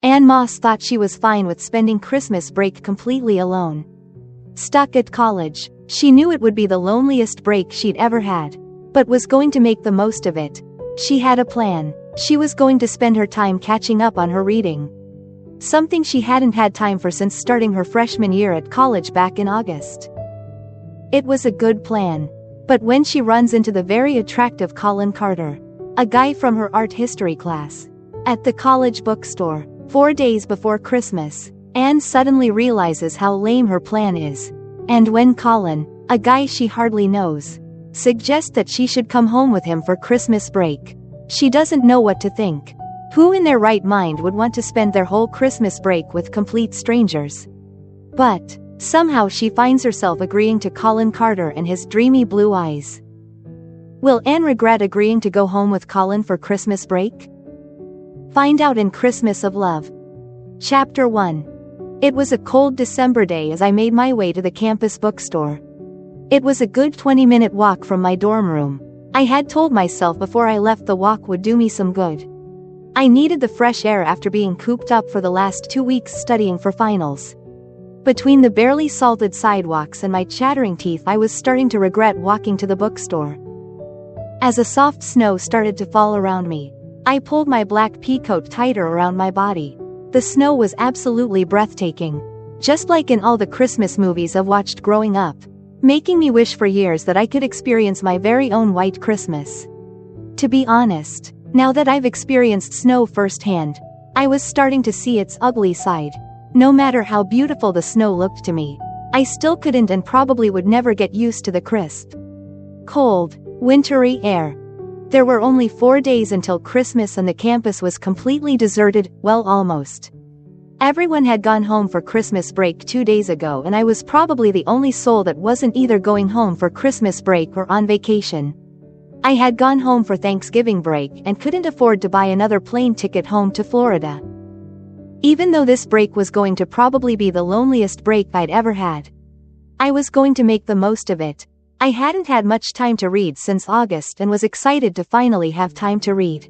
Anne Moss thought she was fine with spending Christmas break completely alone. Stuck at college, she knew it would be the loneliest break she'd ever had, but was going to make the most of it. She had a plan. She was going to spend her time catching up on her reading. Something she hadn't had time for since starting her freshman year at college back in August. It was a good plan. But when she runs into the very attractive Colin Carter, a guy from her art history class, at the college bookstore, 4 days before Christmas, Anne suddenly realizes how lame her plan is. And when Colin, a guy she hardly knows, suggests that she should come home with him for Christmas break, she doesn't know what to think. Who in their right mind would want to spend their whole Christmas break with complete strangers? But somehow she finds herself agreeing to Colin Carter and his dreamy blue eyes. Will Anne regret agreeing to go home with Colin for Christmas break? Find out in Christmas of Love. Chapter 1. It was a cold December day as I made my way to the campus bookstore. It was a good 20-minute walk from my dorm room. I had told myself before I left the walk would do me some good. I needed the fresh air after being cooped up for the last 2 weeks studying for finals. Between the barely salted sidewalks and my chattering teeth, I was starting to regret walking to the bookstore. As a soft snow started to fall around me, I pulled my black pea coat tighter around my body. The snow was absolutely breathtaking, just like in all the Christmas movies I've watched growing up, making me wish for years that I could experience my very own white Christmas. To be honest, now that I've experienced snow firsthand, I was starting to see its ugly side. No matter how beautiful the snow looked to me, I still couldn't and probably would never get used to the crisp, cold, wintry air. There were only 4 days until Christmas and the campus was completely deserted, well, almost. Everyone had gone home for Christmas break 2 days ago, and I was probably the only soul that wasn't either going home for Christmas break or on vacation. I had gone home for Thanksgiving break and couldn't afford to buy another plane ticket home to Florida. Even though this break was going to probably be the loneliest break I'd ever had, I was going to make the most of it. I hadn't had much time to read since August and was excited to finally have time to read.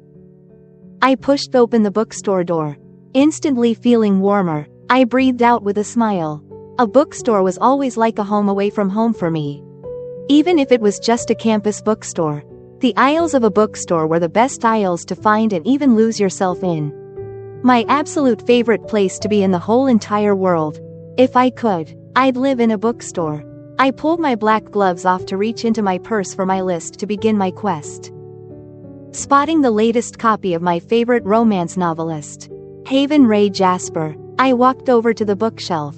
I pushed open the bookstore door, instantly feeling warmer. I breathed out with a smile. A bookstore was always like a home away from home for me. Even if it was just a campus bookstore, the aisles of a bookstore were the best aisles to find and even lose yourself in. My absolute favorite place to be in the whole entire world. If I could, I'd live in a bookstore. I pulled my black gloves off to reach into my purse for my list to begin my quest. Spotting the latest copy of my favorite romance novelist, Haven Ray Jasper, I walked over to the bookshelf.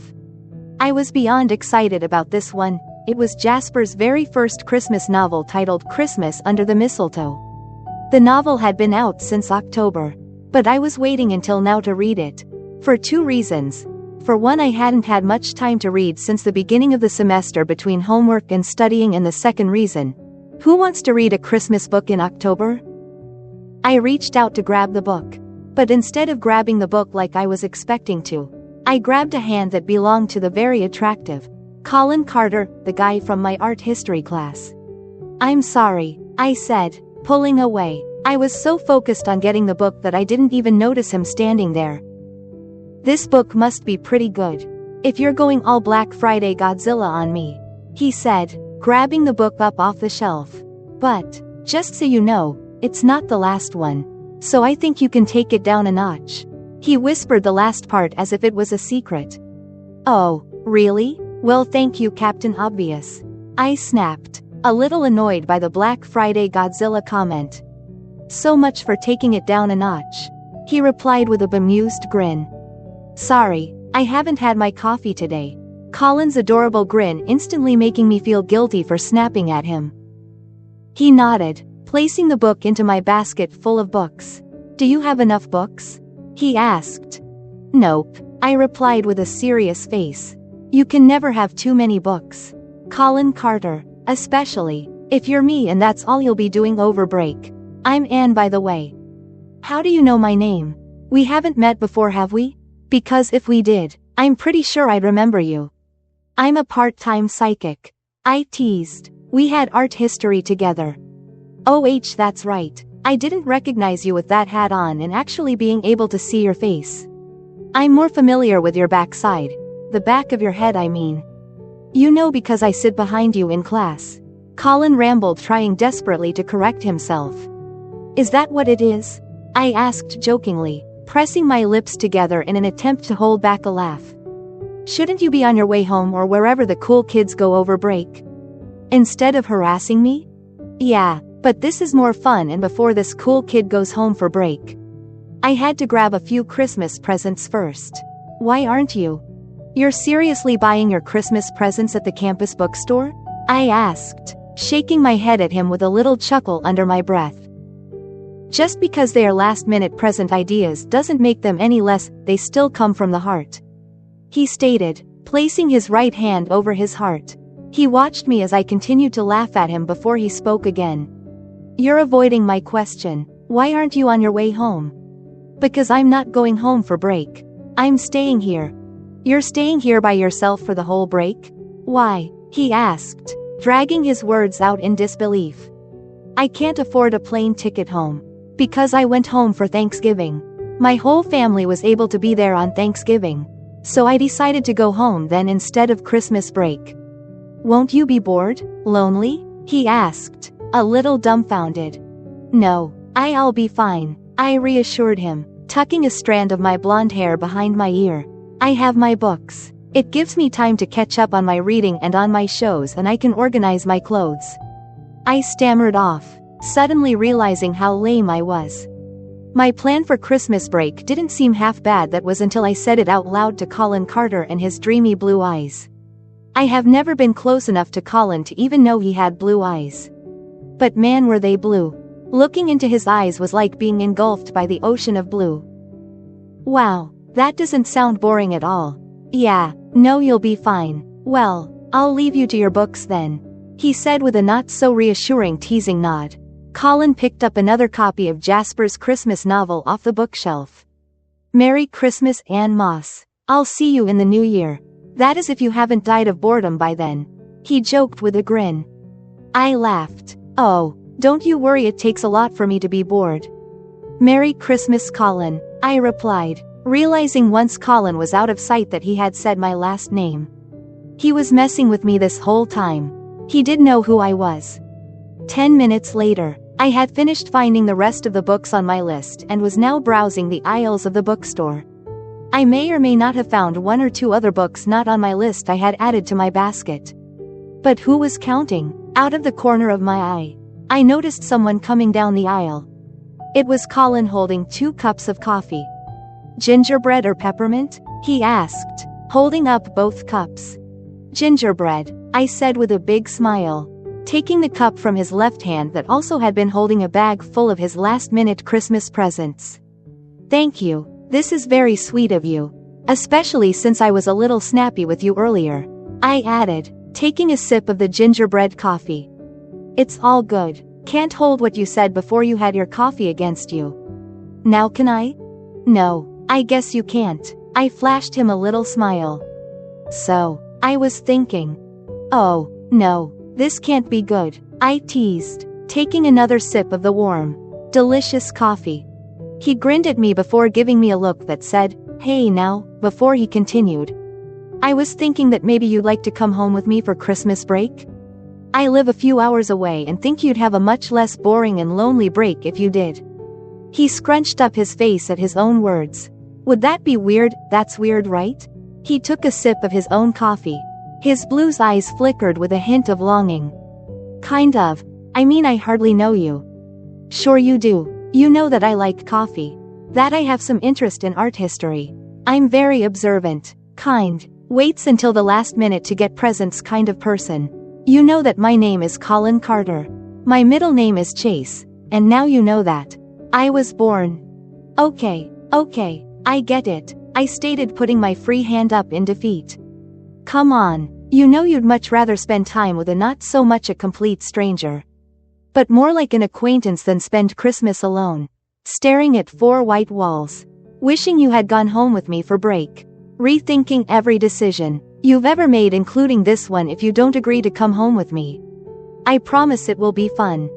I was beyond excited about this one. It was Jasper's very first Christmas novel titled Christmas Under the Mistletoe. The novel had been out since October, but I was waiting until now to read it. For 2 reasons. For one, I hadn't had much time to read since the beginning of the semester between homework and studying, and the second reason, who wants to read a Christmas book in October? I reached out to grab the book, but instead of grabbing the book like I was expecting to, I grabbed a hand that belonged to the very attractive Colin Carter, the guy from my art history class. "I'm sorry," I said, pulling away. I was so focused on getting the book that I didn't even notice him standing there. "This book must be pretty good, if you're going all Black Friday Godzilla on me," he said, grabbing the book up off the shelf. "But, just so you know, it's not the last one, so I think you can take it down a notch." He whispered the last part as if it was a secret. "Oh, really? Well, thank you, Captain Obvious," I snapped, a little annoyed by the Black Friday Godzilla comment. "So much for taking it down a notch," he replied with a bemused grin. "Sorry, I haven't had my coffee today." Colin's adorable grin instantly making me feel guilty for snapping at him. He nodded, placing the book into my basket full of books. "Do you have enough books?" he asked. "Nope," I replied with a serious face. "You can never have too many books, Colin Carter, especially if you're me and that's all you'll be doing over break. I'm Anne, by the way." "How do you know my name? We haven't met before, have we? Because if we did, I'm pretty sure I'd remember you." "I'm a part-time psychic," I teased. "We had art history together." "Oh, that's right. I didn't recognize you with that hat on and actually being able to see your face." I'm more familiar with your backside. The back of your head, I mean. You know, because I sit behind you in class. Colin rambled, trying desperately to correct himself. Is that what it is? I asked jokingly, pressing my lips together in an attempt to hold back a laugh. Shouldn't you be on your way home or wherever the cool kids go over break? Instead of harassing me? Yeah, but this is more fun, and before this cool kid goes home for break, I had to grab a few Christmas presents first. Why aren't you? You're seriously buying your Christmas presents at the campus bookstore? I asked, shaking my head at him with a little chuckle under my breath. Just because they are last-minute present ideas doesn't make them any less, they still come from the heart. He stated, placing his right hand over his heart. He watched me as I continued to laugh at him before he spoke again. You're avoiding my question. Why aren't you on your way home? Because I'm not going home for break. I'm staying here. You're staying here by yourself for the whole break? Why? He asked, dragging his words out in disbelief. I can't afford a plane ticket home. Because I went home for Thanksgiving. My whole family was able to be there on Thanksgiving. So I decided to go home then instead of Christmas break. Won't you be bored? Lonely? He asked, a little dumbfounded. No, I'll be fine, I reassured him, tucking a strand of my blonde hair behind my ear. I have my books. It gives me time to catch up on my reading and on my shows, and I can organize my clothes. I stammered off, suddenly realizing how lame I was. My plan for Christmas break didn't seem half bad. That was until I said it out loud to Colin Carter and his dreamy blue eyes. I have never been close enough to Colin to even know he had blue eyes. But man, were they blue. Looking into his eyes was like being engulfed by the ocean of blue. Wow, that doesn't sound boring at all. Yeah, no, you'll be fine. Well, I'll leave you to your books then, he said with a not so reassuring teasing nod. Colin picked up another copy of Jasper's Christmas novel off the bookshelf. Merry Christmas, Anne Moss. I'll see you in the new year. That is if you haven't died of boredom by then, he joked with a grin. I laughed. Oh, don't you worry, it takes a lot for me to be bored. Merry Christmas, Colin, I replied, realizing once Colin was out of sight that he had said my last name. He was messing with me this whole time. He did know who I was. 10 minutes later, I had finished finding the rest of the books on my list and was now browsing the aisles of the bookstore. I may or may not have found one or two other books not on my list I had added to my basket. But who was counting? Out of the corner of my eye, I noticed someone coming down the aisle. It was Colin holding 2 cups of coffee. Gingerbread or peppermint? He asked, holding up both cups. Gingerbread, I said with a big smile, taking the cup from his left hand that also had been holding a bag full of his last-minute Christmas presents. Thank you, this is very sweet of you. Especially since I was a little snappy with you earlier, I added, taking a sip of the gingerbread coffee. It's all good. Can't hold what you said before you had your coffee against you. Now can I? No, I guess you can't. I flashed him a little smile. So, I was thinking. Oh, no, this can't be good, I teased, taking another sip of the warm, delicious coffee. He grinned at me before giving me a look that said, hey now, before he continued. I was thinking that maybe you'd like to come home with me for Christmas break? I live a few hours away and think you'd have a much less boring and lonely break if you did. He scrunched up his face at his own words. Would that be weird? That's weird, right? He took a sip of his own coffee. His blue eyes flickered with a hint of longing. Kind of. I mean, I hardly know you. Sure you do. You know that I like coffee. That I have some interest in art history. I'm very observant, kind, waits until the last minute to get presents kind of person. You know that my name is Colin Carter. My middle name is Chase, and now you know that. I was born. Okay, I get it, I stated, putting my free hand up in defeat. Come on, you know you'd much rather spend time with a not so much a complete stranger, but more like an acquaintance than spend Christmas alone, staring at 4 white walls, wishing you had gone home with me for break, rethinking every decision you've ever made, including this one, if you don't agree to come home with me. I promise it will be fun.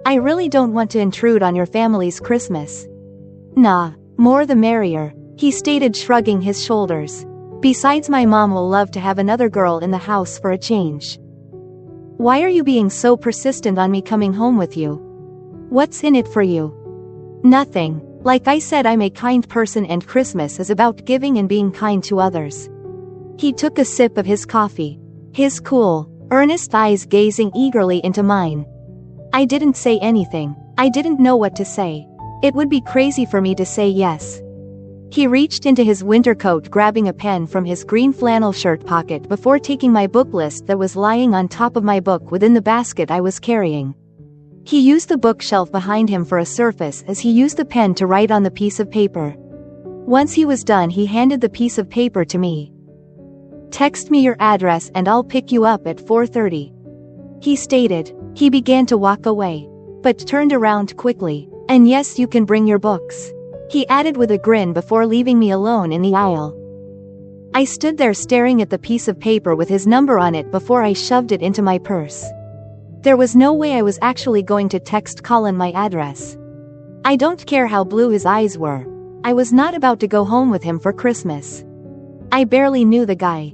I really don't want to intrude on your family's Christmas. Nah, more the merrier, he stated, shrugging his shoulders. Besides, my mom will love to have another girl in the house for a change. Why are you being so persistent on me coming home with you? What's in it for you? Nothing. Like I said, I'm a kind person and Christmas is about giving and being kind to others. He took a sip of his coffee. His cool, earnest eyes gazing eagerly into mine. I didn't say anything. I didn't know what to say. It would be crazy for me to say yes. He reached into his winter coat, grabbing a pen from his green flannel shirt pocket before taking my book list that was lying on top of my book within the basket I was carrying. He used the bookshelf behind him for a surface as he used the pen to write on the piece of paper. Once he was done, he handed the piece of paper to me. Text me your address and I'll pick you up at 4:30. He stated. He began to walk away, but turned around quickly. And yes, you can bring your books, he added with a grin before leaving me alone in the aisle. I stood there staring at the piece of paper with his number on it before I shoved it into my purse. There was no way I was actually going to text Colin my address. I don't care how blue his eyes were. I was not about to go home with him for Christmas. I barely knew the guy.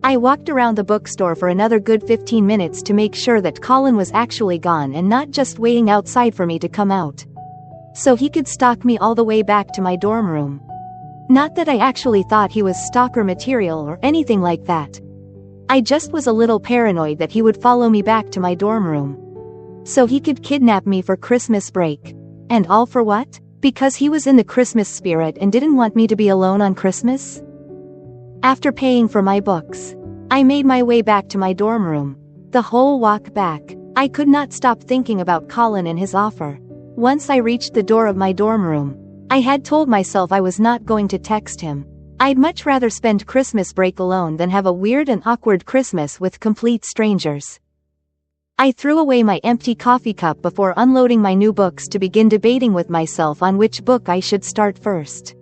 I walked around the bookstore for another good 15 minutes to make sure that Colin was actually gone and not just waiting outside for me to come out, so he could stalk me all the way back to my dorm room. Not that I actually thought he was stalker material or anything like that. I just was a little paranoid that he would follow me back to my dorm room, so he could kidnap me for Christmas break. And all for what? Because he was in the Christmas spirit and didn't want me to be alone on Christmas? After paying for my books, I made my way back to my dorm room. The whole walk back, I could not stop thinking about Colin and his offer. Once I reached the door of my dorm room, I had told myself I was not going to text him. I'd much rather spend Christmas break alone than have a weird and awkward Christmas with complete strangers. I threw away my empty coffee cup before unloading my new books to begin debating with myself on which book I should start first.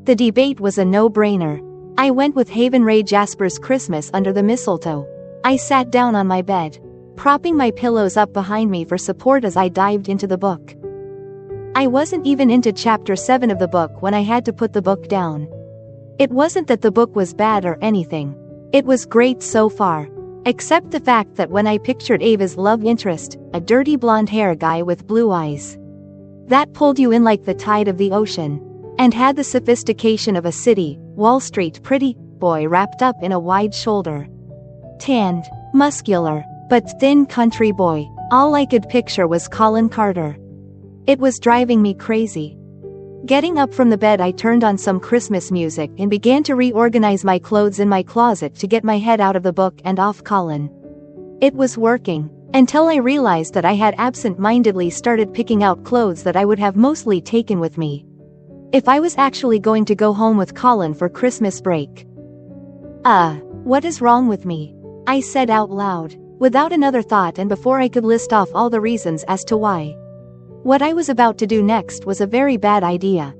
The debate was a no-brainer. I went with Haven Ray Jasper's Christmas Under the Mistletoe. I sat down on my bed, propping my pillows up behind me for support as I dived into the book. I wasn't even into chapter 7 of the book when I had to put the book down. It wasn't that the book was bad or anything. It was great so far, except the fact that when I pictured Ava's love interest, a dirty blonde-hair guy with blue eyes, that pulled you in like the tide of the ocean, and had the sophistication of a city, Wall Street pretty boy wrapped up in a wide shoulder, tanned, muscular, but thin country boy, all I could picture was Colin Carter. It was driving me crazy. Getting up from the bed, I turned on some Christmas music and began to reorganize my clothes in my closet to get my head out of the book and off Colin. It was working, until I realized that I had absent-mindedly started picking out clothes that I would have mostly taken with me if I was actually going to go home with Colin for Christmas break. What is wrong with me? I said out loud, without another thought and before I could list off all the reasons as to why. What I was about to do next was a very bad idea.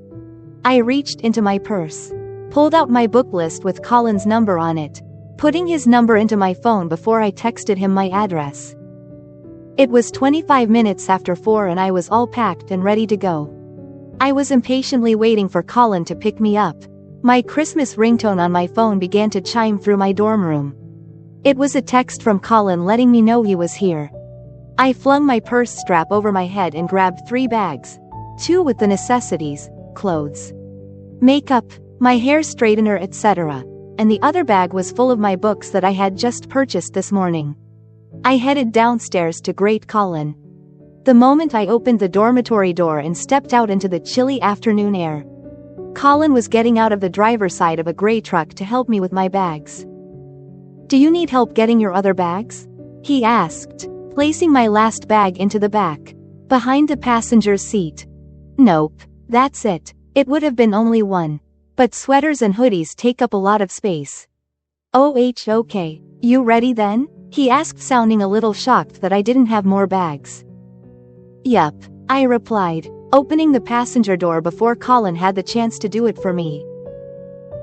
I reached into my purse, pulled out my book list with Colin's number on it, putting his number into my phone before I texted him my address. It was 25 minutes after 4 and I was all packed and ready to go. I was impatiently waiting for Colin to pick me up. My Christmas ringtone on my phone began to chime through my dorm room. It was a text from Colin letting me know he was here. I flung my purse strap over my head and grabbed 3 bags, 2 with the necessities, clothes, makeup, my hair straightener, etc., and the other bag was full of my books that I had just purchased this morning. I headed downstairs to greet Colin. The moment I opened the dormitory door and stepped out into the chilly afternoon air, Colin was getting out of the driver's side of a gray truck to help me with my bags. "Do you need help getting your other bags?" he asked, placing my last bag into the back, behind the passenger's seat. "Nope, that's it. It would have been only one, but sweaters and hoodies take up a lot of space." Okay, you ready then?" he asked, sounding a little shocked that I didn't have more bags. "Yup," I replied, opening the passenger door before Colin had the chance to do it for me.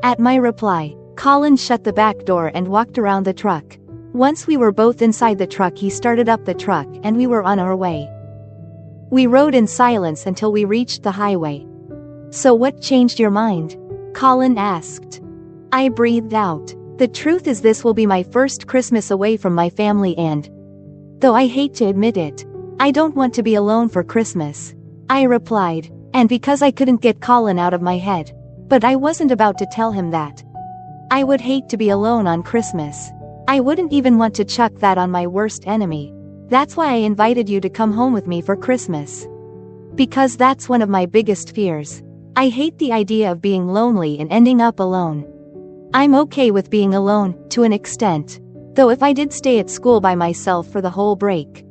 At my reply, Colin shut the back door and walked around the truck. Once we were both inside the truck, he started up the truck and we were on our way. We rode in silence until we reached the highway. "So what changed your mind?" Colin asked. I breathed out. The truth is, this will be my first Christmas away from my family, and though I hate to admit it, I don't want to be alone for Christmas, I replied, and because I couldn't get Colin out of my head. But I wasn't about to tell him that I would hate to be alone on Christmas. I wouldn't even want to chuck that on my worst enemy. That's why I invited you to come home with me for Christmas. Because that's one of my biggest fears. I hate the idea of being lonely and ending up alone. I'm okay with being alone, to an extent. Though if I did stay at school by myself for the whole break,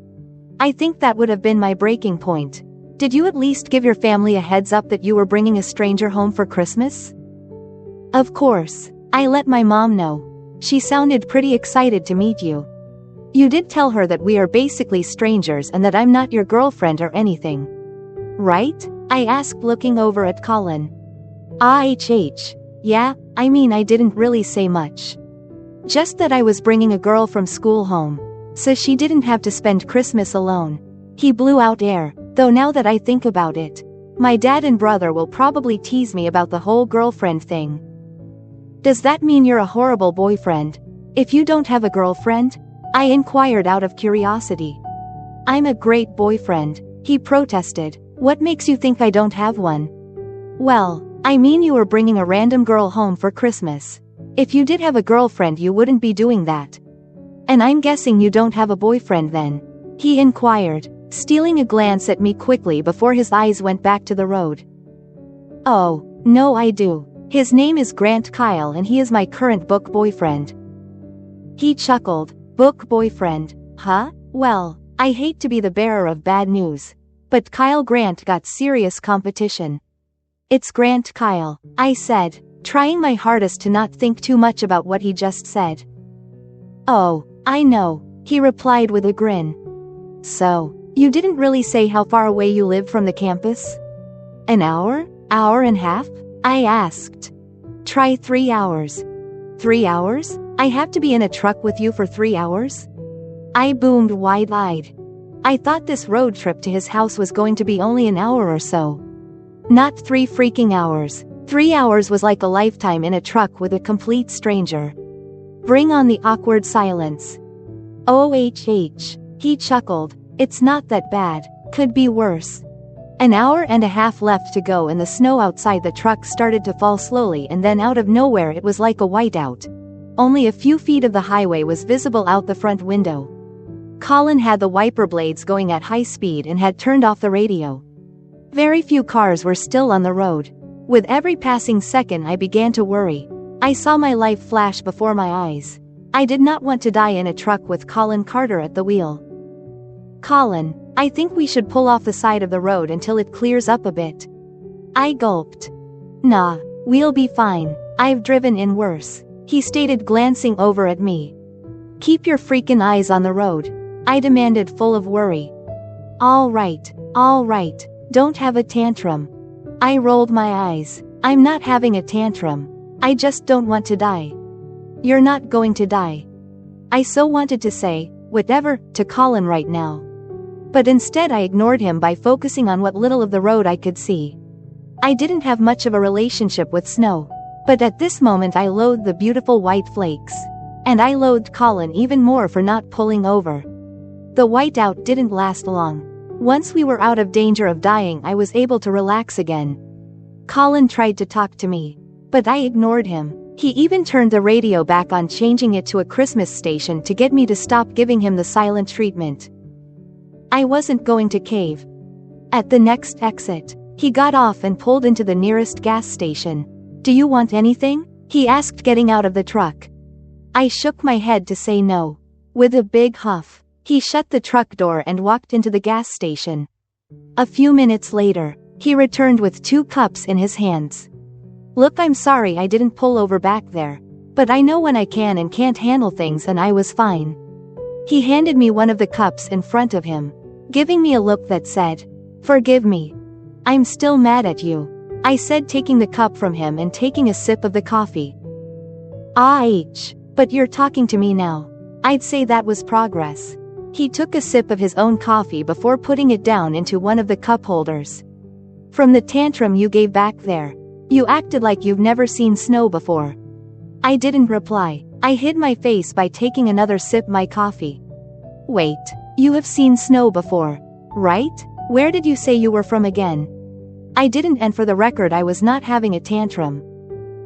I think that would have been my breaking point. Did you at least give your family a heads up that you were bringing a stranger home for Christmas? Of course. I let my mom know. She sounded pretty excited to meet you. You did tell her that we are basically strangers and that I'm not your girlfriend or anything, right? I asked, looking over at Colin. Yeah, I mean, I didn't really say much. Just that I was bringing a girl from school home, so she didn't have to spend Christmas alone. He blew out air, though now that I think about it, my dad and brother will probably tease me about the whole girlfriend thing. Does that mean you're a horrible boyfriend if you don't have a girlfriend? I inquired out of curiosity. I'm a great boyfriend, he protested. What makes you think I don't have one? Well, I mean, you were bringing a random girl home for Christmas. If you did have a girlfriend, you wouldn't be doing that. And I'm guessing you don't have a boyfriend then? He inquired, stealing a glance at me quickly before his eyes went back to the road. Oh, no, I do. His name is Grant Kyle and he is my current book boyfriend. He chuckled. Book boyfriend, huh? Well, I hate to be the bearer of bad news, but Kyle Grant got serious competition. It's Grant Kyle, I said, trying my hardest to not think too much about what he just said. Oh, I know, he replied with a grin. So, you didn't really say how far away you live from the campus? An hour? Hour and a half? I asked. Try 3 hours. 3 hours? I have to be in a truck with you for 3 hours? I boomed wide-eyed. I thought this road trip to his house was going to be only an hour or so. Not 3 freaking hours. 3 hours was like a lifetime in a truck with a complete stranger. Bring on the awkward silence. He chuckled. It's not that bad. Could be worse. An hour and a half left to go and the snow outside the truck started to fall slowly, and then out of nowhere it was like a whiteout. Only a few feet of the highway was visible out the front window. Colin had the wiper blades going at high speed and had turned off the radio. Very few cars were still on the road. With every passing second I began to worry. I saw my life flash before my eyes. I did not want to die in a truck with Colin Carter at the wheel. Colin, I think we should pull off the side of the road until it clears up a bit. I gulped. Nah, we'll be fine. I've driven in worse, he stated, glancing over at me. Keep your freaking eyes on the road, I demanded, full of worry. All right, don't have a tantrum. I rolled my eyes. I'm not having a tantrum. I just don't want to die. You're not going to die. I so wanted to say, whatever, to Colin right now. But instead I ignored him by focusing on what little of the road I could see. I didn't have much of a relationship with snow, but at this moment I loathed the beautiful white flakes. And I loathed Colin even more for not pulling over. The whiteout didn't last long. Once we were out of danger of dying, I was able to relax again. Colin tried to talk to me, but I ignored him. He even turned the radio back on, changing it to a Christmas station to get me to stop giving him the silent treatment. I wasn't going to cave. At the next exit, he got off and pulled into the nearest gas station. Do you want anything? He asked, getting out of the truck. I shook my head to say no. With a big huff, he shut the truck door and walked into the gas station. A few minutes later, he returned with 2 cups in his hands. Look, I'm sorry I didn't pull over back there, but I know when I can and can't handle things, and I was fine. He handed me one of the cups in front of him, giving me a look that said, "Forgive me. I'm still mad at you," I said, taking the cup from him and taking a sip of the coffee. But you're talking to me now. I'd say that was progress. He took a sip of his own coffee before putting it down into one of the cup holders. From the tantrum you gave back there, You acted like you've never seen snow before. I didn't reply. I hid my face by taking another sip my coffee. Wait, you have seen snow before, right? Where did you say you were from again? I didn't, and for the record I was not having a tantrum.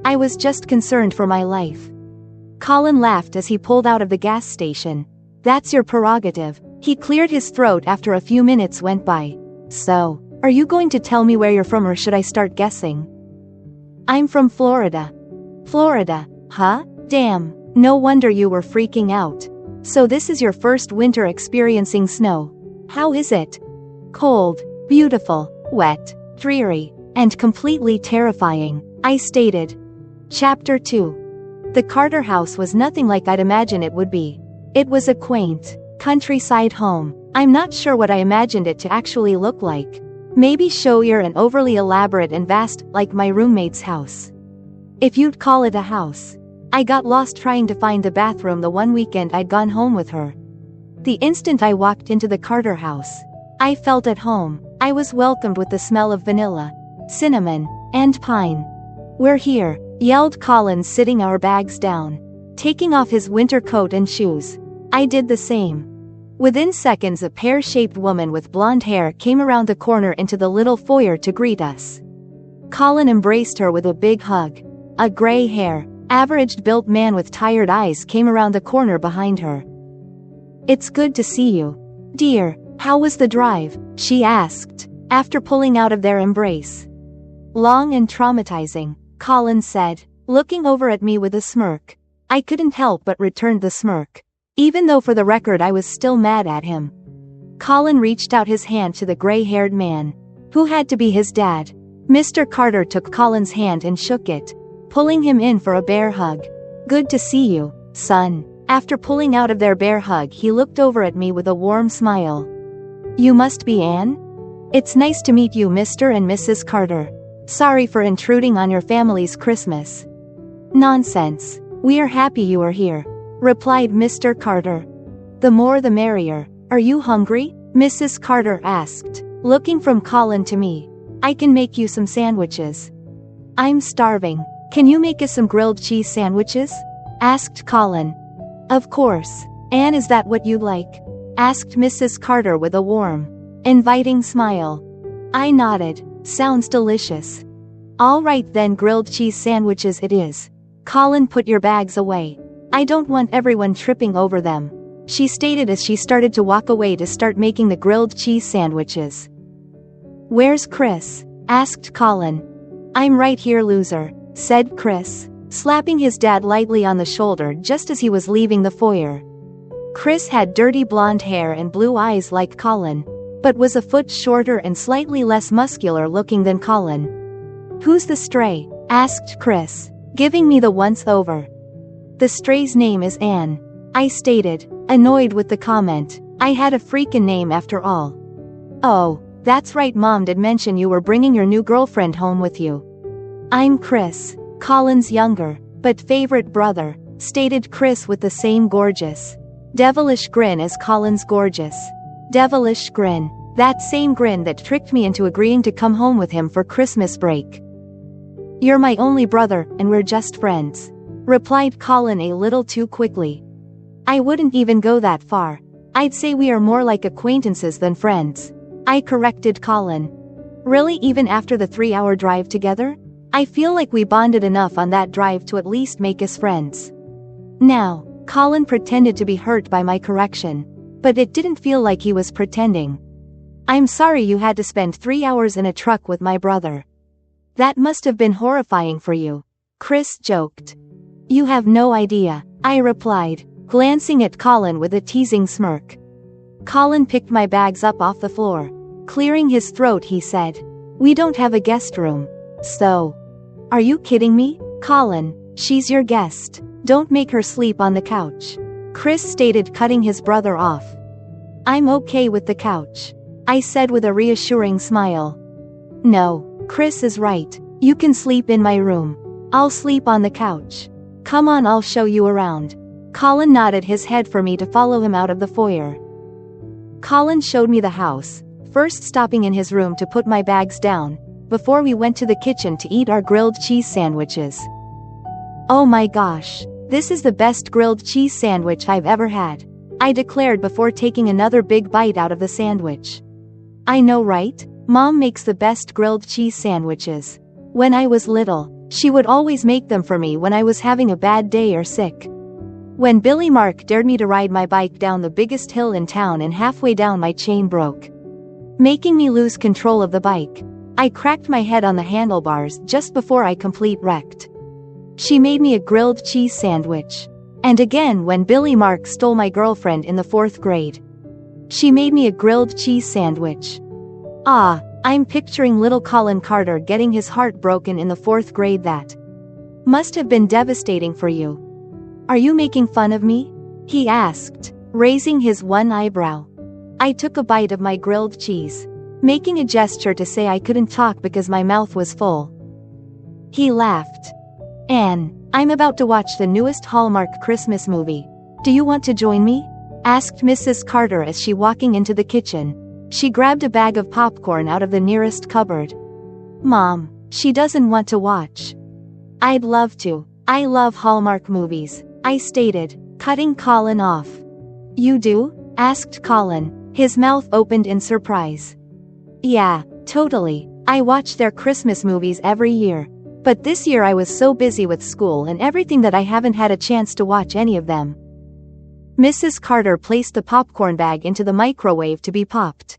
I was just concerned for my life. Colin laughed as he pulled out of the gas station. That's your prerogative. He cleared his throat after a few minutes went by. So, are you going to tell me where you're from, or should I start guessing? I'm from Florida. Florida, huh? Damn, no wonder you were freaking out. So this is your first winter experiencing snow. How is it? Cold, beautiful, wet, dreary, and completely terrifying, I stated. Chapter 2. The Carter house was nothing like I'd imagine it would be. It was a quaint, countryside home. I'm not sure what I imagined it to actually look like. Maybe showier and overly elaborate and vast, like my roommate's house. If you'd call it a house. I got lost trying to find the bathroom the one weekend I'd gone home with her. The instant I walked into the Carter house, I felt at home. I was welcomed with the smell of vanilla, cinnamon, and pine. We're here, yelled Colin, sitting our bags down. Taking off his winter coat and shoes. I did the same. Within seconds, a pear-shaped woman with blonde hair came around the corner into the little foyer to greet us. Colin embraced her with a big hug. A gray-hair, average-built man with tired eyes came around the corner behind her. It's good to see you. Dear, how was the drive? She asked, after pulling out of their embrace. Long and traumatizing, Colin said, looking over at me with a smirk. I couldn't help but returned the smirk. Even though for the record I was still mad at him. Colin reached out his hand to the gray-haired man, who had to be his dad. Mr. Carter took Colin's hand and shook it, pulling him in for a bear hug. Good to see you, son. After pulling out of their bear hug, he looked over at me with a warm smile. You must be Anne? It's nice to meet you, Mr. and Mrs. Carter. Sorry for intruding on your family's Christmas. Nonsense. We are happy you are here, replied Mr. Carter. The more the merrier. Are you hungry? Mrs. Carter asked, looking from Colin to me. I can make you some sandwiches. I'm starving. Can you make us some grilled cheese sandwiches? Asked Colin. Of course. Anne, is that what you'd like? Asked Mrs. Carter with a warm, inviting smile. I nodded. Sounds delicious. All right then, grilled cheese sandwiches it is. Colin, put your bags away. I don't want everyone tripping over them, she stated as she started to walk away to start making the grilled cheese sandwiches. Where's Chris? Asked Colin. I'm right here, loser, said Chris, slapping his dad lightly on the shoulder just as he was leaving the foyer. Chris had dirty blonde hair and blue eyes like Colin, but was a foot shorter and slightly less muscular looking than Colin. Who's the stray? Asked Chris, giving me the once-over. The stray's name is Anne, I stated, annoyed with the comment. I had a freakin' name after all. Oh, that's right, Mom did mention you were bringing your new girlfriend home with you. I'm Chris, Colin's younger, but favorite brother, stated Chris with the same gorgeous, devilish grin as Colin's gorgeous, devilish grin. That same grin that tricked me into agreeing to come home with him for Christmas break. You're my only brother, and we're just friends, replied Colin a little too quickly. I wouldn't even go that far. I'd say we are more like acquaintances than friends, I corrected Colin. Really, even after the 3-hour drive together? I feel like we bonded enough on that drive to at least make us friends. Now, Colin pretended to be hurt by my correction, but it didn't feel like he was pretending. I'm sorry you had to spend 3 hours in a truck with my brother. That must have been horrifying for you, Chris joked. You have no idea, I replied, glancing at Colin with a teasing smirk. Colin picked my bags up off the floor. Clearing his throat, he said, we don't have a guest room. So. Are you kidding me? Colin, she's your guest. Don't make her sleep on the couch, Chris stated, cutting his brother off. I'm okay with the couch, I said with a reassuring smile. No, Chris is right. You can sleep in my room. I'll sleep on the couch. Come on, I'll show you around. Colin nodded his head for me to follow him out of the foyer. Colin showed me the house, first stopping in his room to put my bags down. before we went to the kitchen to eat our grilled cheese sandwiches. "Oh my gosh, this is the best grilled cheese sandwich I've ever had," I declared before taking another big bite out of the sandwich. "I know, right? Mom makes the best grilled cheese sandwiches. When I was little, she would always make them for me when I was having a bad day or sick." When Billy Mark dared me to ride my bike down the biggest hill in town and halfway down my chain broke, making me lose control of the bike. I cracked my head on the handlebars just before I complete wrecked. She made me a grilled cheese sandwich. And again when Billy Mark stole my girlfriend in the 4th grade. She made me a grilled cheese sandwich. Ah, I'm picturing little Colin Carter getting his heart broken in the 4th grade. That must have been devastating for you. "Are you making fun of me?" he asked, raising his one eyebrow. I took a bite of my grilled cheese, making a gesture to say I couldn't talk because my mouth was full. He laughed. "Anne, I'm about to watch the newest Hallmark Christmas movie. Do you want to join me?" asked Mrs. Carter as she walking into the kitchen. She grabbed a bag of popcorn out of the nearest cupboard. "Mom, she doesn't want to watch." "I'd love to. I love Hallmark movies," I stated, cutting Colin off. "You do?" asked Colin, his mouth opened in surprise. "Yeah, totally. I watch their Christmas movies every year. But this year I was so busy with school and everything that I haven't had a chance to watch any of them." Mrs. Carter placed the popcorn bag into the microwave to be popped.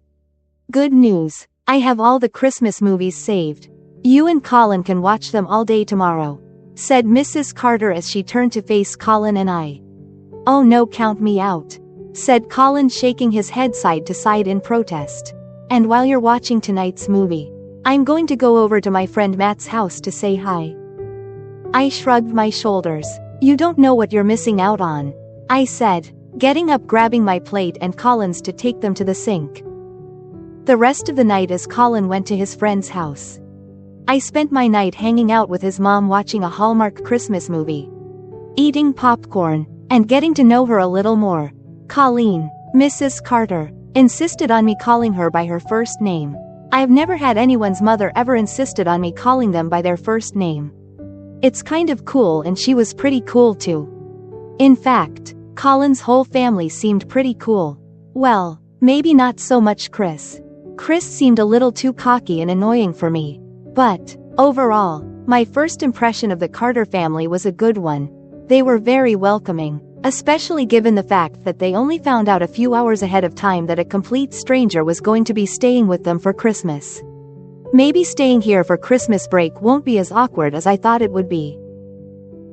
"Good news. I have all the Christmas movies saved. You and Colin can watch them all day tomorrow," said Mrs. Carter as she turned to face Colin and I. "Oh no, count me out," said Colin, shaking his head side to side in protest. "And while you're watching tonight's movie, I'm going to go over to my friend Matt's house to say hi." I shrugged my shoulders. "You don't know what you're missing out on," I said, getting up, grabbing my plate and Colin's to take them to the sink. The rest of the night as Colin went to his friend's house, I spent my night hanging out with his mom, watching a Hallmark Christmas movie, eating popcorn, and getting to know her a little more. Colleen, Mrs. Carter, insisted on me calling her by her first name. I've never had anyone's mother ever insisted on me calling them by their first name. It's kind of cool, and she was pretty cool too. In fact, Colin's whole family seemed pretty cool. Well, maybe not so much Chris. Chris seemed a little too cocky and annoying for me. But, overall, my first impression of the Carter family was a good one. They were very welcoming, especially given the fact that they only found out a few hours ahead of time that a complete stranger was going to be staying with them for Christmas. Maybe staying here for Christmas break won't be as awkward as I thought it would be.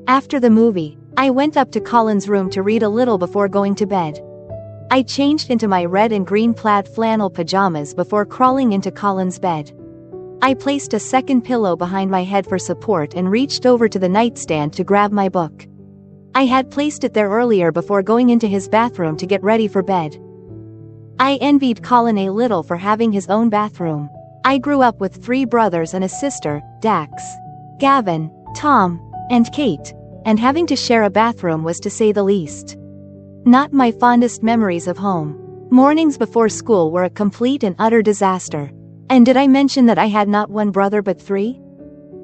After the movie, I went up to Colin's room to read a little before going to bed. I changed into my red and green plaid flannel pajamas before crawling into Colin's bed. I placed a second pillow behind my head for support and reached over to the nightstand to grab my book. I had placed it there earlier before going into his bathroom to get ready for bed. I envied Colin a little for having his own bathroom. I grew up with 3 brothers and a sister, Dax, Gavin, Tom, and Kate, and having to share a bathroom was, to say the least, not my fondest memories of home. Mornings before school were a complete and utter disaster. And did I mention that I had not one brother but 3?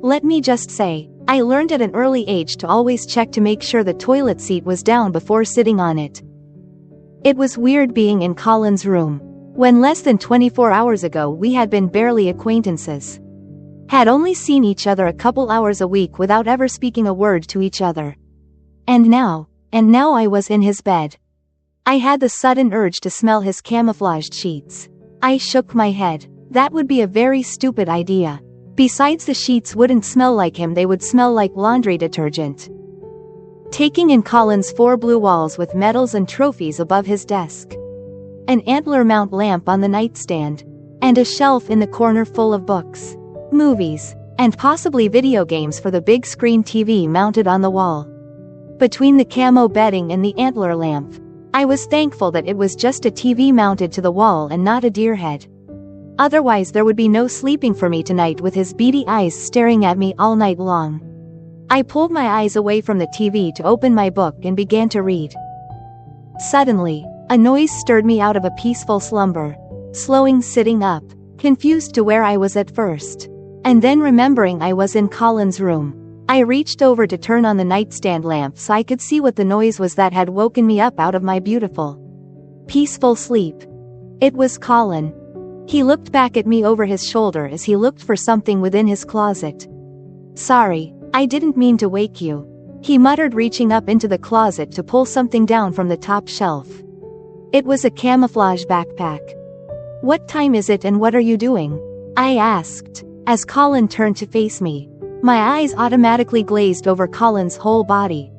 Let me just say, I learned at an early age to always check to make sure the toilet seat was down before sitting on it. It was weird being in Colin's room, when less than 24 hours ago we had been barely acquaintances. Had only seen each other a couple hours a week without ever speaking a word to each other. And now I was in his bed. I had the sudden urge to smell his camouflaged sheets. I shook my head. That would be a very stupid idea. Besides, the sheets wouldn't smell like him, they would smell like laundry detergent. Taking in Colin's 4 blue walls with medals and trophies above his desk, an antler mount lamp on the nightstand, and a shelf in the corner full of books, movies, and possibly video games for the big screen TV mounted on the wall. Between the camo bedding and the antler lamp, I was thankful that it was just a TV mounted to the wall and not a deer head. Otherwise there would be no sleeping for me tonight with his beady eyes staring at me all night long. I pulled my eyes away from the TV to open my book and began to read. Suddenly, a noise stirred me out of a peaceful slumber. Slowing, sitting up, confused to where I was at first. And then remembering I was in Colin's room, I reached over to turn on the nightstand lamp so I could see what the noise was that had woken me up out of my beautiful, peaceful sleep. It was Colin. He looked back at me over his shoulder as he looked for something within his closet. "Sorry, I didn't mean to wake you," he muttered, reaching up into the closet to pull something down from the top shelf. It was a camouflage backpack. "What time is it and what are you doing?" I asked, as Colin turned to face me. My eyes automatically glazed over Colin's whole body.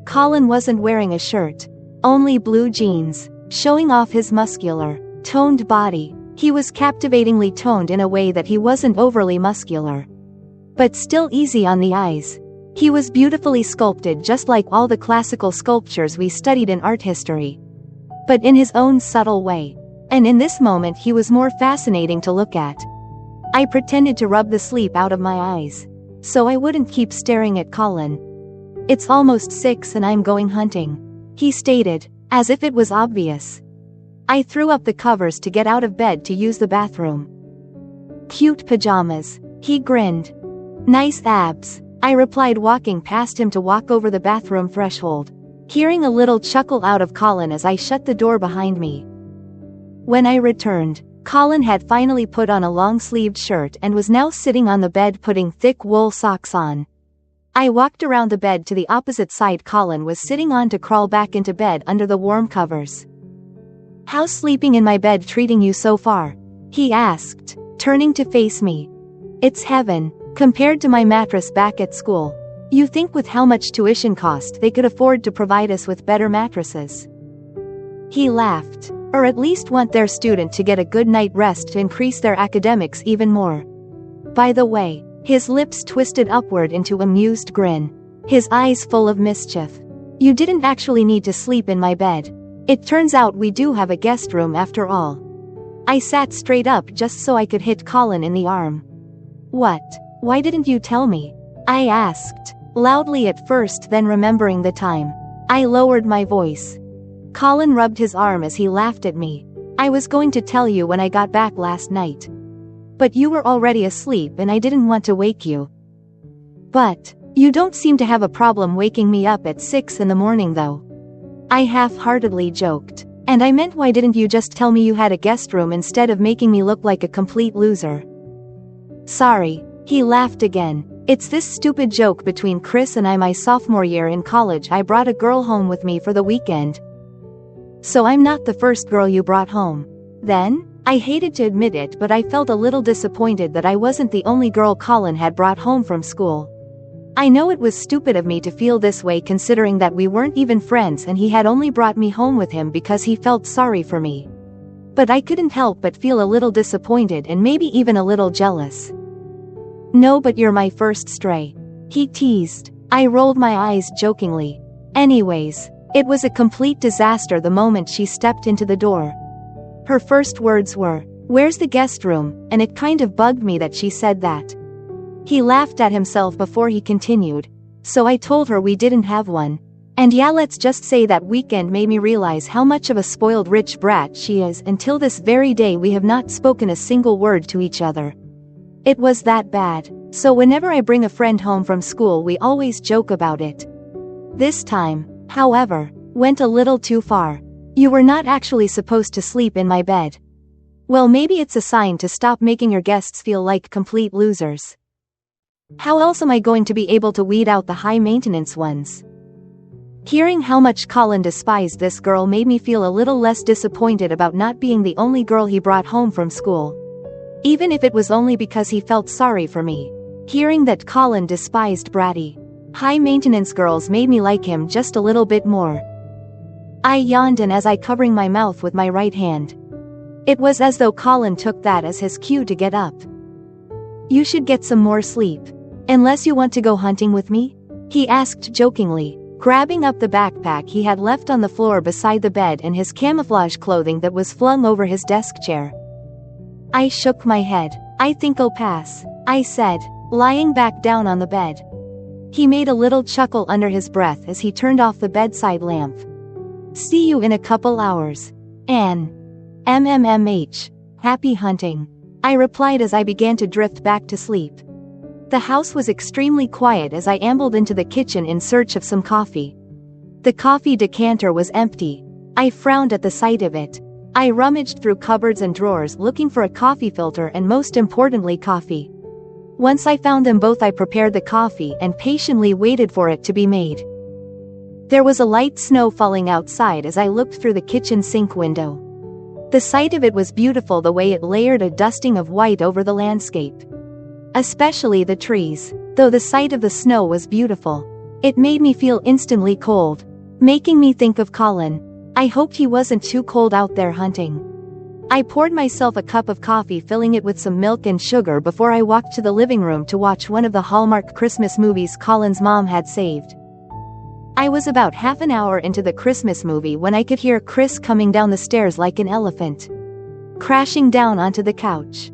Colin wasn't wearing a shirt, only blue jeans, showing off his muscular, toned body. He was captivatingly toned in a way that he wasn't overly muscular, but still easy on the eyes. He was beautifully sculpted, just like all the classical sculptures we studied in art history, but in his own subtle way. And in this moment he was more fascinating to look at. I pretended to rub the sleep out of my eyes, so I wouldn't keep staring at Colin. "It's almost 6 and I'm going hunting," he stated, as if it was obvious. I threw up the covers to get out of bed to use the bathroom. "Cute pajamas," he grinned. "Nice abs," I replied, walking past him to walk over the bathroom threshold, hearing a little chuckle out of Colin as I shut the door behind me. When I returned, Colin had finally put on a long-sleeved shirt and was now sitting on the bed putting thick wool socks on. I walked around the bed to the opposite side Colin was sitting on to crawl back into bed under the warm covers. "How's sleeping in my bed treating you so far?" he asked, turning to face me. "It's heaven, compared to my mattress back at school. You think with how much tuition cost they could afford to provide us with better mattresses?" He laughed. "Or at least want their student to get a good night rest to increase their academics even more. By the way," his lips twisted upward into amused grin, his eyes full of mischief. "You didn't actually need to sleep in my bed. It turns out we do have a guest room after all." I sat straight up just so I could hit Colin in the arm. "What? Why didn't you tell me?" I asked, loudly at first, then remembering the time, I lowered my voice. Colin rubbed his arm as he laughed at me. "I was going to tell you when I got back last night, but you were already asleep and I didn't want to wake you." "But you don't seem to have a problem waking me up at 6 in the morning though," I half-heartedly joked. "And I meant, why didn't you just tell me you had a guest room instead of making me look like a complete loser?" "Sorry," he laughed again. "It's this stupid joke between Chris and I. My sophomore year in college I brought a girl home with me for the weekend. So I'm not the first girl you brought home, then?" I hated to admit it, but I felt a little disappointed that I wasn't the only girl Colin had brought home from school. I know it was stupid of me to feel this way, considering that we weren't even friends and he had only brought me home with him because he felt sorry for me. But I couldn't help but feel a little disappointed and maybe even a little jealous. "No, but you're my first stray," he teased. I rolled my eyes jokingly. Anyways, it was a complete disaster the moment she stepped into the door. Her first words were, "Where's the guest room?" and it kind of bugged me that she said that. He laughed at himself before he continued, "So I told her we didn't have one. And yeah, let's just say that weekend made me realize how much of a spoiled rich brat she is. Until this very day we have not spoken a single word to each other. It was that bad. So whenever I bring a friend home from school we always joke about it. This time, however, went a little too far. You were not actually supposed to sleep in my bed. Well, maybe it's a sign to stop making your guests feel like complete losers. How else am I going to be able to weed out the high-maintenance ones?" Hearing how much Colin despised this girl made me feel a little less disappointed about not being the only girl he brought home from school. Even if it was only because he felt sorry for me. Hearing that Colin despised bratty, high-maintenance girls made me like him just a little bit more. I yawned, and as I covering my mouth with my right hand. It was as though Colin took that as his cue to get up. "You should get some more sleep. Unless you want to go hunting with me?" he asked jokingly, grabbing up the backpack he had left on the floor beside the bed and his camouflage clothing that was flung over his desk chair. I shook my head. "I think I'll pass," I said, lying back down on the bed. He made a little chuckle under his breath as he turned off the bedside lamp. "See you in a couple hours. Anne. MMMH. Happy hunting." I replied as I began to drift back to sleep. The house was extremely quiet as I ambled into the kitchen in search of some coffee. The coffee decanter was empty. I frowned at the sight of it. I rummaged through cupboards and drawers looking for a coffee filter and most importantly coffee. Once I found them both, I prepared the coffee and patiently waited for it to be made. There was a light snow falling outside as I looked through the kitchen sink window. The sight of it was beautiful, the way it layered a dusting of white over the landscape. Especially the trees. Though the sight of the snow was beautiful, it made me feel instantly cold, making me think of Colin. I hoped he wasn't too cold out there hunting. I poured myself a cup of coffee, filling it with some milk and sugar before I walked to the living room to watch one of the Hallmark Christmas movies Colin's mom had saved. I was about half an hour into the Christmas movie when I could hear Chris coming down the stairs like an elephant, crashing down onto the couch.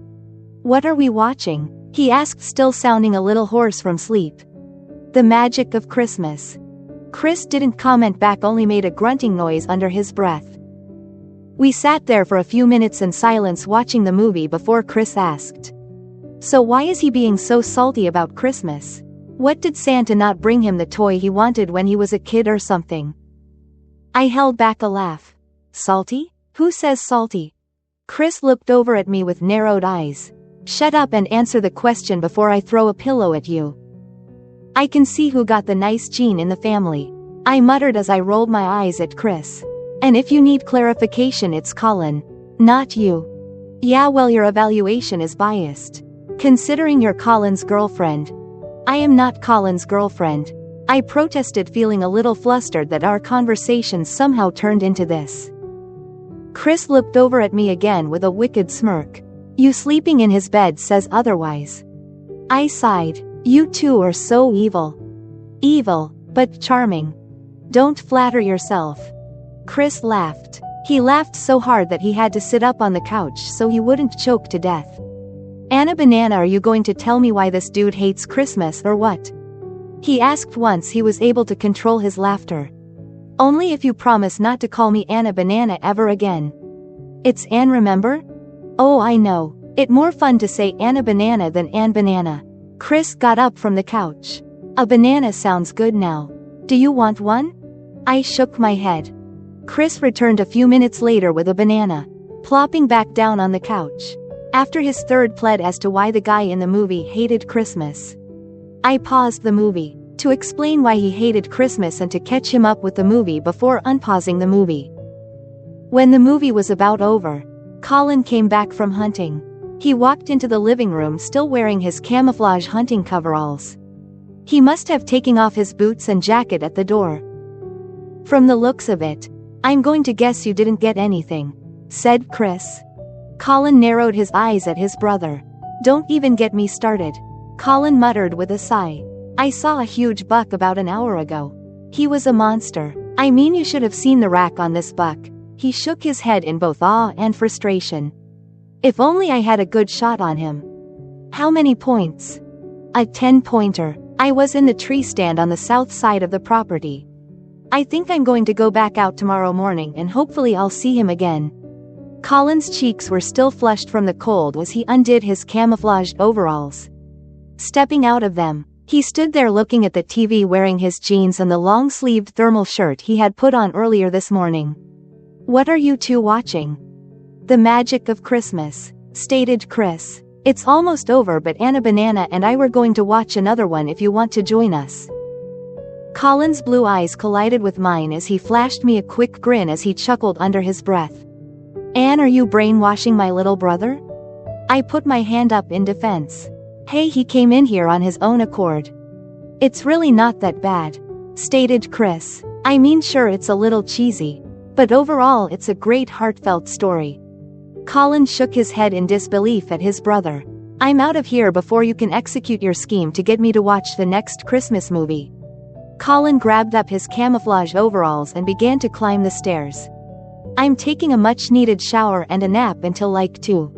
"What are we watching?" he asked, still sounding a little hoarse from sleep. "The Magic of Christmas." Chris didn't comment back, only made a grunting noise under his breath. We sat there for a few minutes in silence watching the movie before Chris asked, "So why is he being so salty about Christmas? What did Santa not bring him the toy he wanted when he was a kid or something?" I held back a laugh. "Salty? Who says salty?" Chris looked over at me with narrowed eyes. "Shut up and answer the question before I throw a pillow at you." "I can see who got the nice gene in the family," I muttered as I rolled my eyes at Chris. "And if you need clarification, it's Colin, not you." "Yeah, well, your evaluation is biased, considering you're Colin's girlfriend." "I am not Colin's girlfriend," I protested, feeling a little flustered that our conversation somehow turned into this. Chris looked over at me again with a wicked smirk. "You sleeping in his bed says otherwise." I sighed. "You two are so evil." "Evil, but charming. Don't flatter yourself." Chris laughed. He laughed so hard that he had to sit up on the couch so he wouldn't choke to death. "Anna Banana, are you going to tell me why this dude hates Christmas or what?" he asked once he was able to control his laughter. "Only if you promise not to call me Anna Banana ever again." "It's Anne, remember?" "Oh, I know. It's more fun to say Anna Banana than Anne Banana." Chris got up from the couch. "A banana sounds good now. Do you want one?" I shook my head. Chris returned a few minutes later with a banana, plopping back down on the couch. After his third pled as to why the guy in the movie hated Christmas, I paused the movie to explain why he hated Christmas and to catch him up with the movie before unpausing the movie. When the movie was about over, Colin came back from hunting. He walked into the living room still wearing his camouflage hunting coveralls. He must have taken off his boots and jacket at the door. "From the looks of it, I'm going to guess you didn't get anything," said Chris. Colin narrowed his eyes at his brother. "Don't even get me started," Colin muttered with a sigh. "I saw a huge buck about an hour ago. He was a monster. I mean, you should have seen the rack on this buck." He shook his head in both awe and frustration. "If only I had a good shot on him." "How many points?" "A 10-pointer. I was in the tree stand on the south side of the property. I think I'm going to go back out tomorrow morning and hopefully I'll see him again." Colin's cheeks were still flushed from the cold as he undid his camouflaged overalls. Stepping out of them, he stood there looking at the TV wearing his jeans and the long-sleeved thermal shirt he had put on earlier this morning. "What are you two watching?" "The Magic of Christmas," stated Chris. "It's almost over, but Anna Banana and I were going to watch another one if you want to join us." Colin's blue eyes collided with mine as he flashed me a quick grin as he chuckled under his breath. "Anne, are you brainwashing my little brother?" I put my hand up in defense. "Hey, he came in here on his own accord." "It's really not that bad," stated Chris. "I mean, sure, it's a little cheesy, but overall it's a great heartfelt story." Colin shook his head in disbelief at his brother. "I'm out of here before you can execute your scheme to get me to watch the next Christmas movie." Colin grabbed up his camouflage overalls and began to climb the stairs. "I'm taking a much-needed shower and a nap until like 2.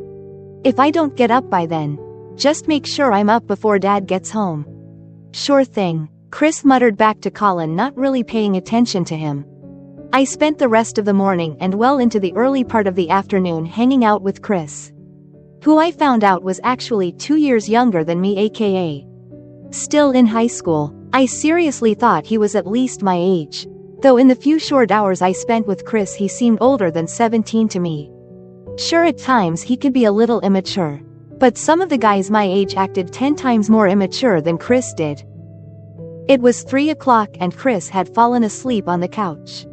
If I don't get up by then, just make sure I'm up before Dad gets home." "Sure thing," Chris muttered back to Colin, not really paying attention to him. I spent the rest of the morning and well into the early part of the afternoon hanging out with Chris. who I found out was actually 2 years younger than me, aka still in high school. I seriously thought he was at least my age. Though in the few short hours I spent with Chris he seemed older than 17 to me. Sure, at times he could be a little immature. But some of the guys my age acted 10 times more immature than Chris did. It was 3 o'clock and Chris had fallen asleep on the couch.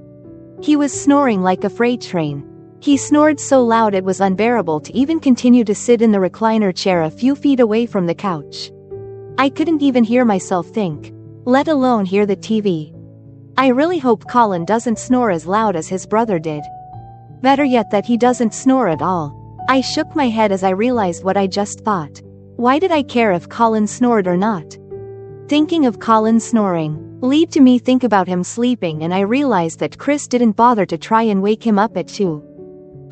He was snoring like a freight train. He snored so loud it was unbearable to even continue to sit in the recliner chair a few feet away from the couch. I couldn't even hear myself think, let alone hear the TV. I really hope Colin doesn't snore as loud as his brother did. Better yet, that he doesn't snore at all. I shook my head as I realized what I just thought. Why did I care if Colin snored or not? Thinking of Colin snoring led to me think about him sleeping, and I realized that Chris didn't bother to try and wake him up at 2.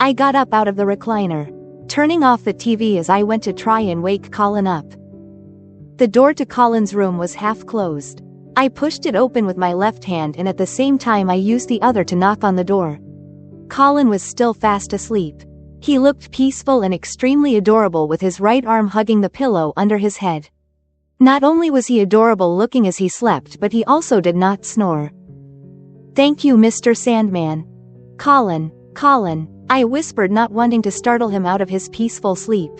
I got up out of the recliner, turning off the TV as I went to try and wake Colin up. The door to Colin's room was half closed. I pushed it open with my left hand and at the same time I used the other to knock on the door. Colin was still fast asleep. He looked peaceful and extremely adorable with his right arm hugging the pillow under his head. Not only was he adorable looking as he slept, but he also did not snore. "Thank you, Mr. Sandman." Colin, I whispered, not wanting to startle him out of his peaceful sleep.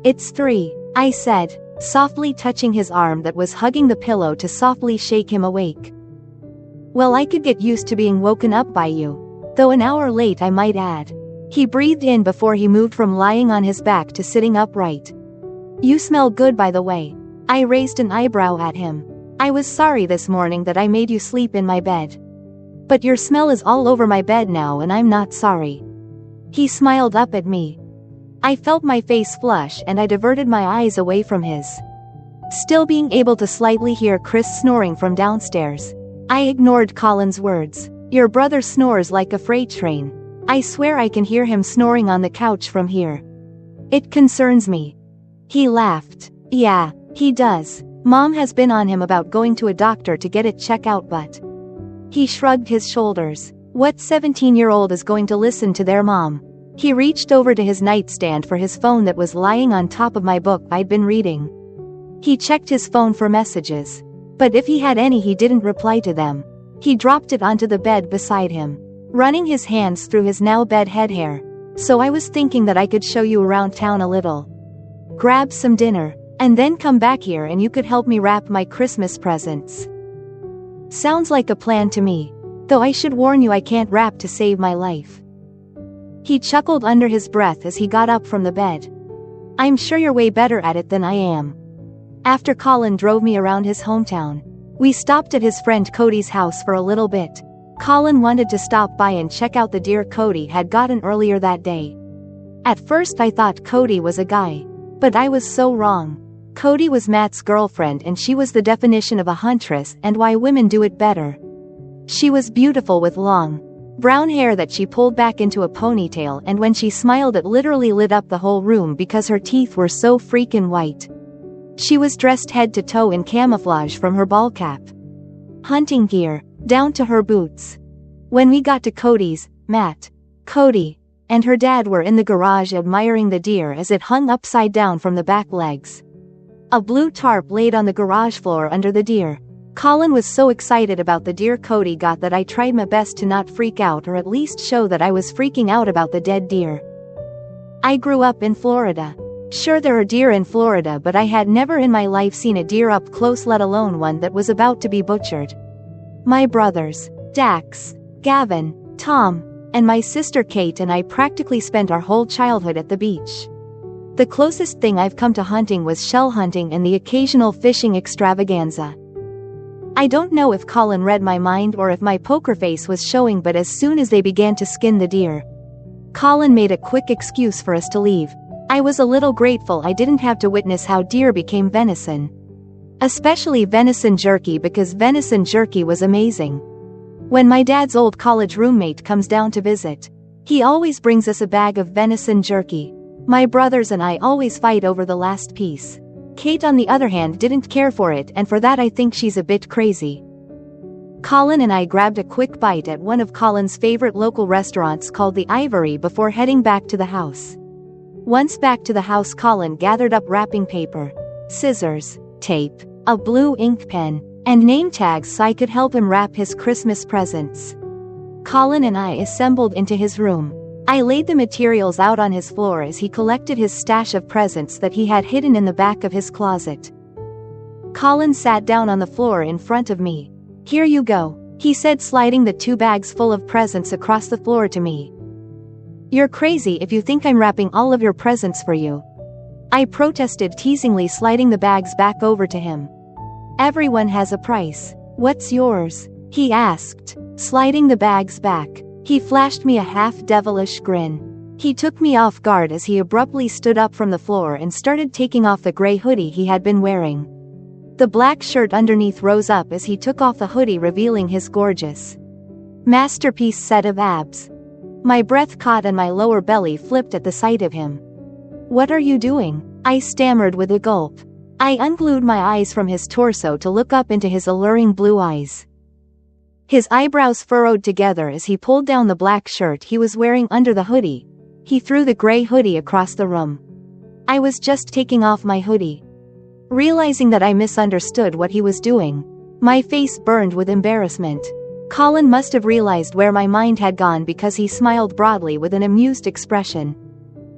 "It's 3, I said, softly touching his arm that was hugging the pillow to softly shake him awake. "Well, I could get used to being woken up by you. Though an hour late, I might add." He breathed in before he moved from lying on his back to sitting upright. "You smell good, by the way." I raised an eyebrow at him. "I was sorry this morning that I made you sleep in my bed. But your smell is all over my bed now and I'm not sorry." He smiled up at me. I felt my face flush and I diverted my eyes away from his. Still being able to slightly hear Chris snoring from downstairs, I ignored Colin's words. "Your brother snores like a freight train. I swear I can hear him snoring on the couch from here. It concerns me." He laughed. "Yeah, he does. Mom has been on him about going to a doctor to get it checked out, but..." He shrugged his shoulders. What 17-year-old is going to listen to their mom? He reached over to his nightstand for his phone that was lying on top of my book I'd been reading. He checked his phone for messages. But if he had any, he didn't reply to them. He dropped it onto the bed beside him, running his hands through his now bed head hair. "So I was thinking that I could show you around town a little. Grab some dinner, and then come back here and you could help me wrap my Christmas presents." Sounds like a plan to me. Though I should warn you, I can't wrap to save my life. He chuckled under his breath as he got up from the bed. "I'm sure you're way better at it than I am." After Colin drove me around his hometown, we stopped at his friend Cody's house for a little bit. Colin wanted to stop by and check out the deer Cody had gotten earlier that day. At first I thought Cody was a guy. But I was so wrong. Cody was Matt's girlfriend and she was the definition of a huntress and why women do it better. She was beautiful with long, brown hair that she pulled back into a ponytail, and when she smiled it literally lit up the whole room because her teeth were so freaking white. She was dressed head to toe in camouflage from her ball cap, hunting gear, down to her boots. When we got to Cody's, Matt, Cody, and her dad were in the garage admiring the deer as it hung upside down from the back legs. A blue tarp laid on the garage floor under the deer. Colin was so excited about the deer Cody got that I tried my best to not freak out, or at least show that I was freaking out about the dead deer. I grew up in Florida. Sure, there are deer in Florida, but I had never in my life seen a deer up close, let alone one that was about to be butchered. My brothers, Dax, Gavin, Tom, and my sister Kate and I practically spent our whole childhood at the beach. The closest thing I've come to hunting was shell hunting and the occasional fishing extravaganza. I don't know if Colin read my mind or if my poker face was showing, but as soon as they began to skin the deer, Colin made a quick excuse for us to leave. I was a little grateful I didn't have to witness how deer became venison. Especially venison jerky, because venison jerky was amazing. When my dad's old college roommate comes down to visit, he always brings us a bag of venison jerky. My brothers and I always fight over the last piece. Kate, on the other hand, didn't care for it, and for that I think she's a bit crazy. Colin and I grabbed a quick bite at one of Colin's favorite local restaurants called the Ivory before heading back to the house. Once back to the house, Colin gathered up wrapping paper, scissors, tape, a blue ink pen, and name tags so I could help him wrap his Christmas presents. Colin and I assembled into his room. I laid the materials out on his floor as he collected his stash of presents that he had hidden in the back of his closet. Colin sat down on the floor in front of me. "Here you go," he said, sliding the 2 bags full of presents across the floor to me. "You're crazy if you think I'm wrapping all of your presents for you," I protested teasingly, sliding the bags back over to him. "Everyone has a price. What's yours?" he asked, sliding the bags back. He flashed me a half-devilish grin. He took me off guard as he abruptly stood up from the floor and started taking off the gray hoodie he had been wearing. The black shirt underneath rose up as he took off the hoodie, revealing his gorgeous masterpiece set of abs. My breath caught and my lower belly flipped at the sight of him. "What are you doing?" I stammered with a gulp. I unglued my eyes from his torso to look up into his alluring blue eyes. His eyebrows furrowed together as he pulled down the black shirt he was wearing under the hoodie. He threw the gray hoodie across the room. I was just taking off my hoodie. Realizing that I misunderstood what he was doing, my face burned with embarrassment. Colin must have realized where my mind had gone because he smiled broadly with an amused expression.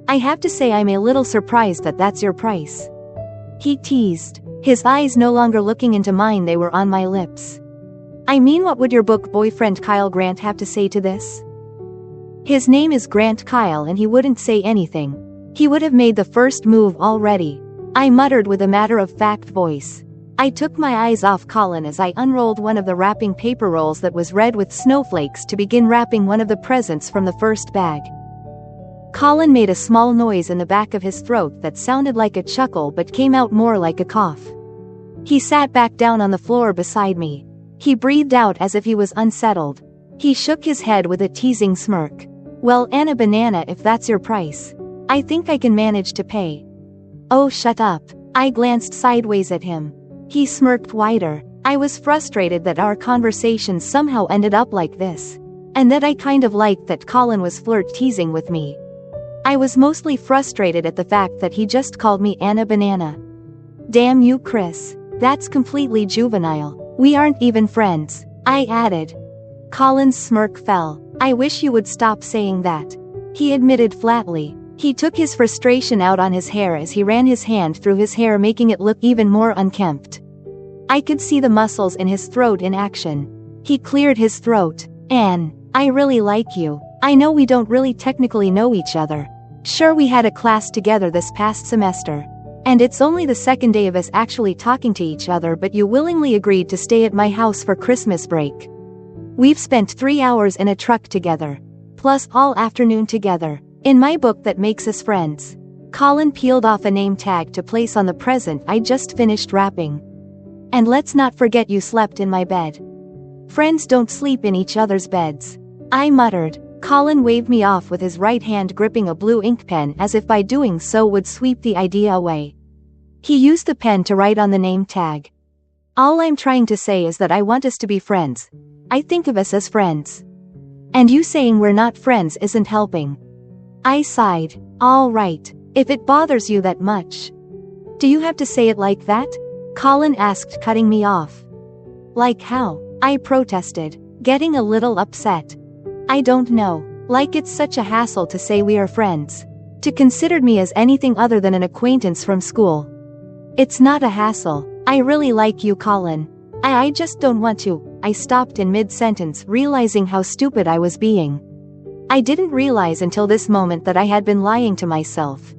"I have to say I'm a little surprised that that's your price," he teased, his eyes no longer looking into mine, they were on my lips. "I mean, what would your book boyfriend Kyle Grant have to say to this?" His name is Grant Kyle and he wouldn't say anything. He would have made the first move already, I muttered with a matter-of-fact voice. I took my eyes off Colin as I unrolled one of the wrapping paper rolls that was red with snowflakes to begin wrapping one of the presents from the first bag. Colin made a small noise in the back of his throat that sounded like a chuckle but came out more like a cough. He sat back down on the floor beside me. He breathed out as if he was unsettled. He shook his head with a teasing smirk. "Well, Anna Banana, if that's your price, I think I can manage to pay." "Oh, shut up." I glanced sideways at him. He smirked wider. I was frustrated that our conversation somehow ended up like this, and that I kind of liked that Colin was flirt-teasing with me. I was mostly frustrated at the fact that he just called me Anna Banana. "Damn you, Chris. That's completely juvenile. We aren't even friends," I added. Colin's smirk fell. "I wish you would stop saying that," he admitted flatly. He took his frustration out on his hair as he ran his hand through his hair, making it look even more unkempt. I could see the muscles in his throat in action. He cleared his throat. "Anne, I really like you. I know we don't really technically know each other. Sure, we had a class together this past semester, and it's only the second day of us actually talking to each other, but you willingly agreed to stay at my house for Christmas break. We've spent 3 hours in a truck together, plus all afternoon together. In my book, that makes us friends." Colin peeled off a name tag to place on the present I just finished wrapping. "And let's not forget you slept in my bed. Friends don't sleep in each other's beds," I muttered. Colin waved me off with his right hand gripping a blue ink pen as if by doing so would sweep the idea away. He used the pen to write on the name tag. "All I'm trying to say is that I want us to be friends. I think of us as friends. And you saying we're not friends isn't helping." I sighed. "All right, if it bothers you that much." "Do you have to say it like that?" Colin asked, cutting me off. "Like how?" I protested, getting a little upset. "I don't know. Like it's such a hassle to say we are friends. To consider me as anything other than an acquaintance from school. It's not a hassle. I really like you, Colin. I just don't want to." I stopped in mid-sentence, realizing how stupid I was being. I didn't realize until this moment that I had been lying to myself.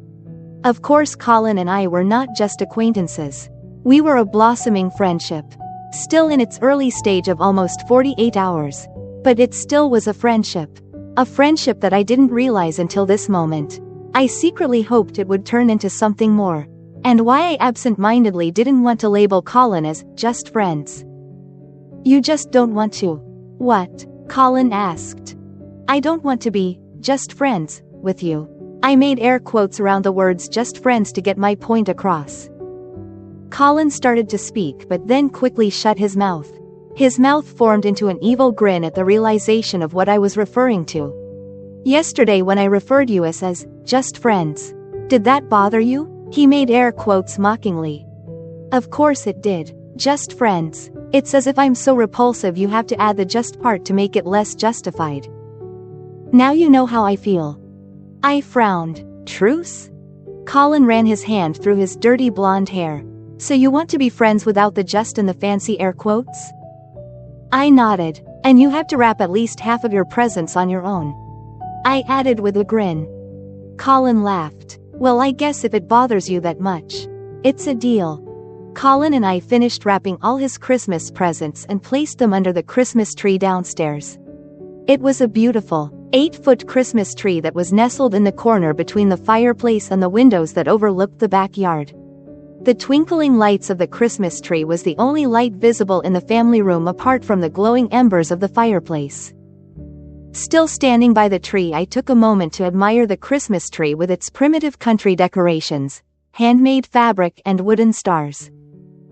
Of course, Colin and I were not just acquaintances. We were a blossoming friendship. Still in its early stage of almost 48 hours. But it still was a friendship. A friendship that I didn't realize until this moment. I secretly hoped it would turn into something more. And why I absent-mindedly didn't want to label Colin as just friends. "You just don't want to." "What?" Colin asked. "I don't want to be just friends with you." I made air quotes around the words just friends to get my point across. Colin started to speak but then quickly shut his mouth. His mouth formed into an evil grin at the realization of what I was referring to. "Yesterday when I referred you as just friends, Did that bother you? He made air quotes mockingly. Of course it did. Just friends. It's as if I'm so repulsive you have to add the just part to make it less justified. Now you know how I feel. I frowned. Truce? Colin ran his hand through his dirty blonde hair. So you want to be friends without the just and the fancy air quotes? I nodded. And you have to wrap at least half of your presents on your own. I added with a grin. Colin laughed. Well, I guess if it bothers you that much. It's a deal. Colin and I finished wrapping all his Christmas presents and placed them under the Christmas tree downstairs. It was a beautiful, 8-foot Christmas tree that was nestled in the corner between the fireplace and the windows that overlooked the backyard. The twinkling lights of the Christmas tree was the only light visible in the family room apart from the glowing embers of the fireplace. Still standing by the tree, I took a moment to admire the Christmas tree with its primitive country decorations, handmade fabric and wooden stars.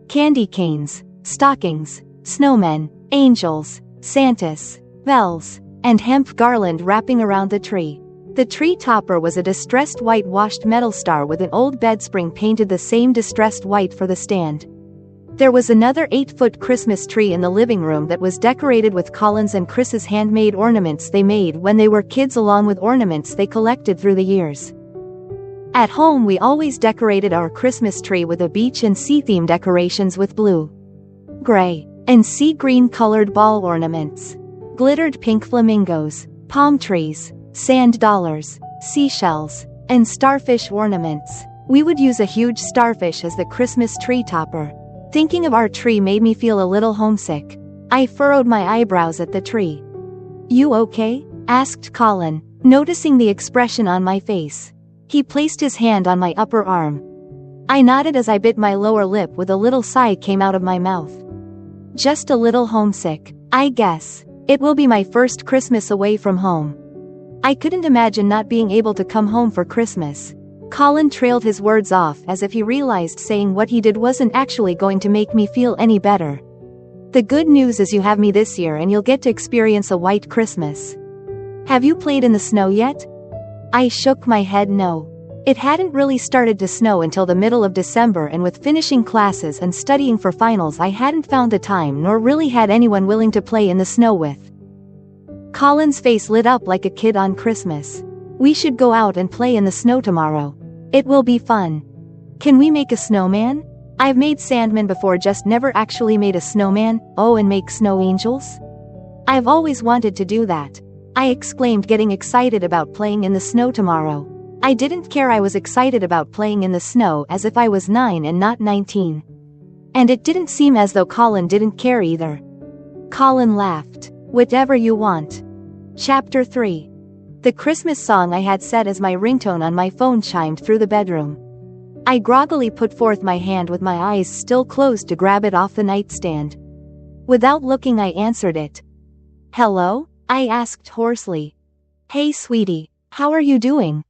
Candy canes, stockings, snowmen, angels, Santas, bells, and hemp garland wrapping around the tree. The tree topper was a distressed whitewashed metal star with an old bedspring painted the same distressed white for the stand. There was another 8-foot Christmas tree in the living room that was decorated with Colin's and Chris's handmade ornaments they made when they were kids along with ornaments they collected through the years. At home we always decorated our Christmas tree with a beach and sea theme decorations with blue, gray, and sea green colored ball ornaments, glittered pink flamingos, palm trees, sand dollars, seashells, and starfish ornaments. We would use a huge starfish as the Christmas tree topper. Thinking of our tree made me feel a little homesick. I furrowed my eyebrows at the tree. You okay? Asked Colin, noticing the expression on my face. He placed his hand on my upper arm. I nodded as I bit my lower lip with a little sigh came out of my mouth. Just a little homesick, I guess. It will be my first Christmas away from home. I couldn't imagine not being able to come home for Christmas. Colin trailed his words off as if he realized saying what he did wasn't actually going to make me feel any better. The good news is you have me this year and you'll get to experience a white Christmas. Have you played in the snow yet? I shook my head no. It hadn't really started to snow until the middle of December, and with finishing classes and studying for finals I hadn't found the time nor really had anyone willing to play in the snow with. Colin's face lit up like a kid on Christmas. We should go out and play in the snow tomorrow. It will be fun. Can we make a snowman? I've made sandmen before, just never actually made a snowman. Oh, and make snow angels? I've always wanted to do that. I exclaimed, getting excited about playing in the snow tomorrow. I didn't care. I was excited about playing in the snow as if I was 9 and not 19. And it didn't seem as though Colin didn't care either. Colin laughed. Whatever you want. Chapter 3. The Christmas song I had set as my ringtone on my phone chimed through the bedroom. I groggily put forth my hand with my eyes still closed to grab it off the nightstand. Without looking, I answered it. Hello? I asked hoarsely. Hey sweetie, how are you doing?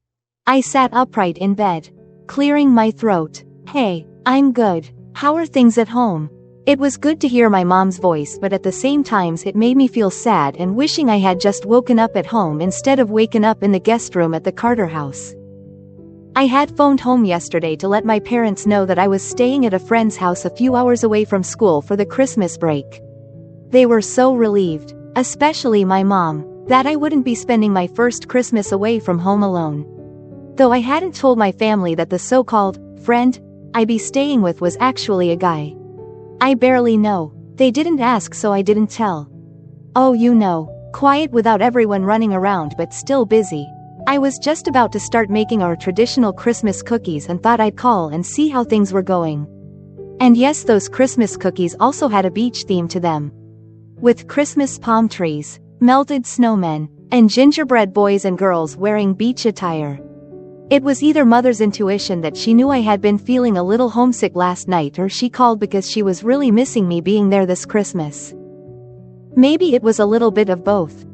I sat upright in bed, clearing my throat. Hey, I'm good. How are things at home? It was good to hear my mom's voice, but at the same times it made me feel sad and wishing I had just woken up at home instead of waking up in the guest room at the Carter house. I had phoned home yesterday to let my parents know that I was staying at a friend's house a few hours away from school for the Christmas break. They were so relieved, especially my mom, that I wouldn't be spending my first Christmas away from home alone. Though I hadn't told my family that the so-called friend I'd be staying with was actually a guy. I barely know. They didn't ask, so I didn't tell. Oh, you know, quiet without everyone running around but still busy. I was just about to start making our traditional Christmas cookies and thought I'd call and see how things were going. And yes, those Christmas cookies also had a beach theme to them. With Christmas palm trees, melted snowmen, and gingerbread boys and girls wearing beach attire. It was either Mother's intuition that she knew I had been feeling a little homesick last night, or she called because she was really missing me being there this Christmas. Maybe it was a little bit of both.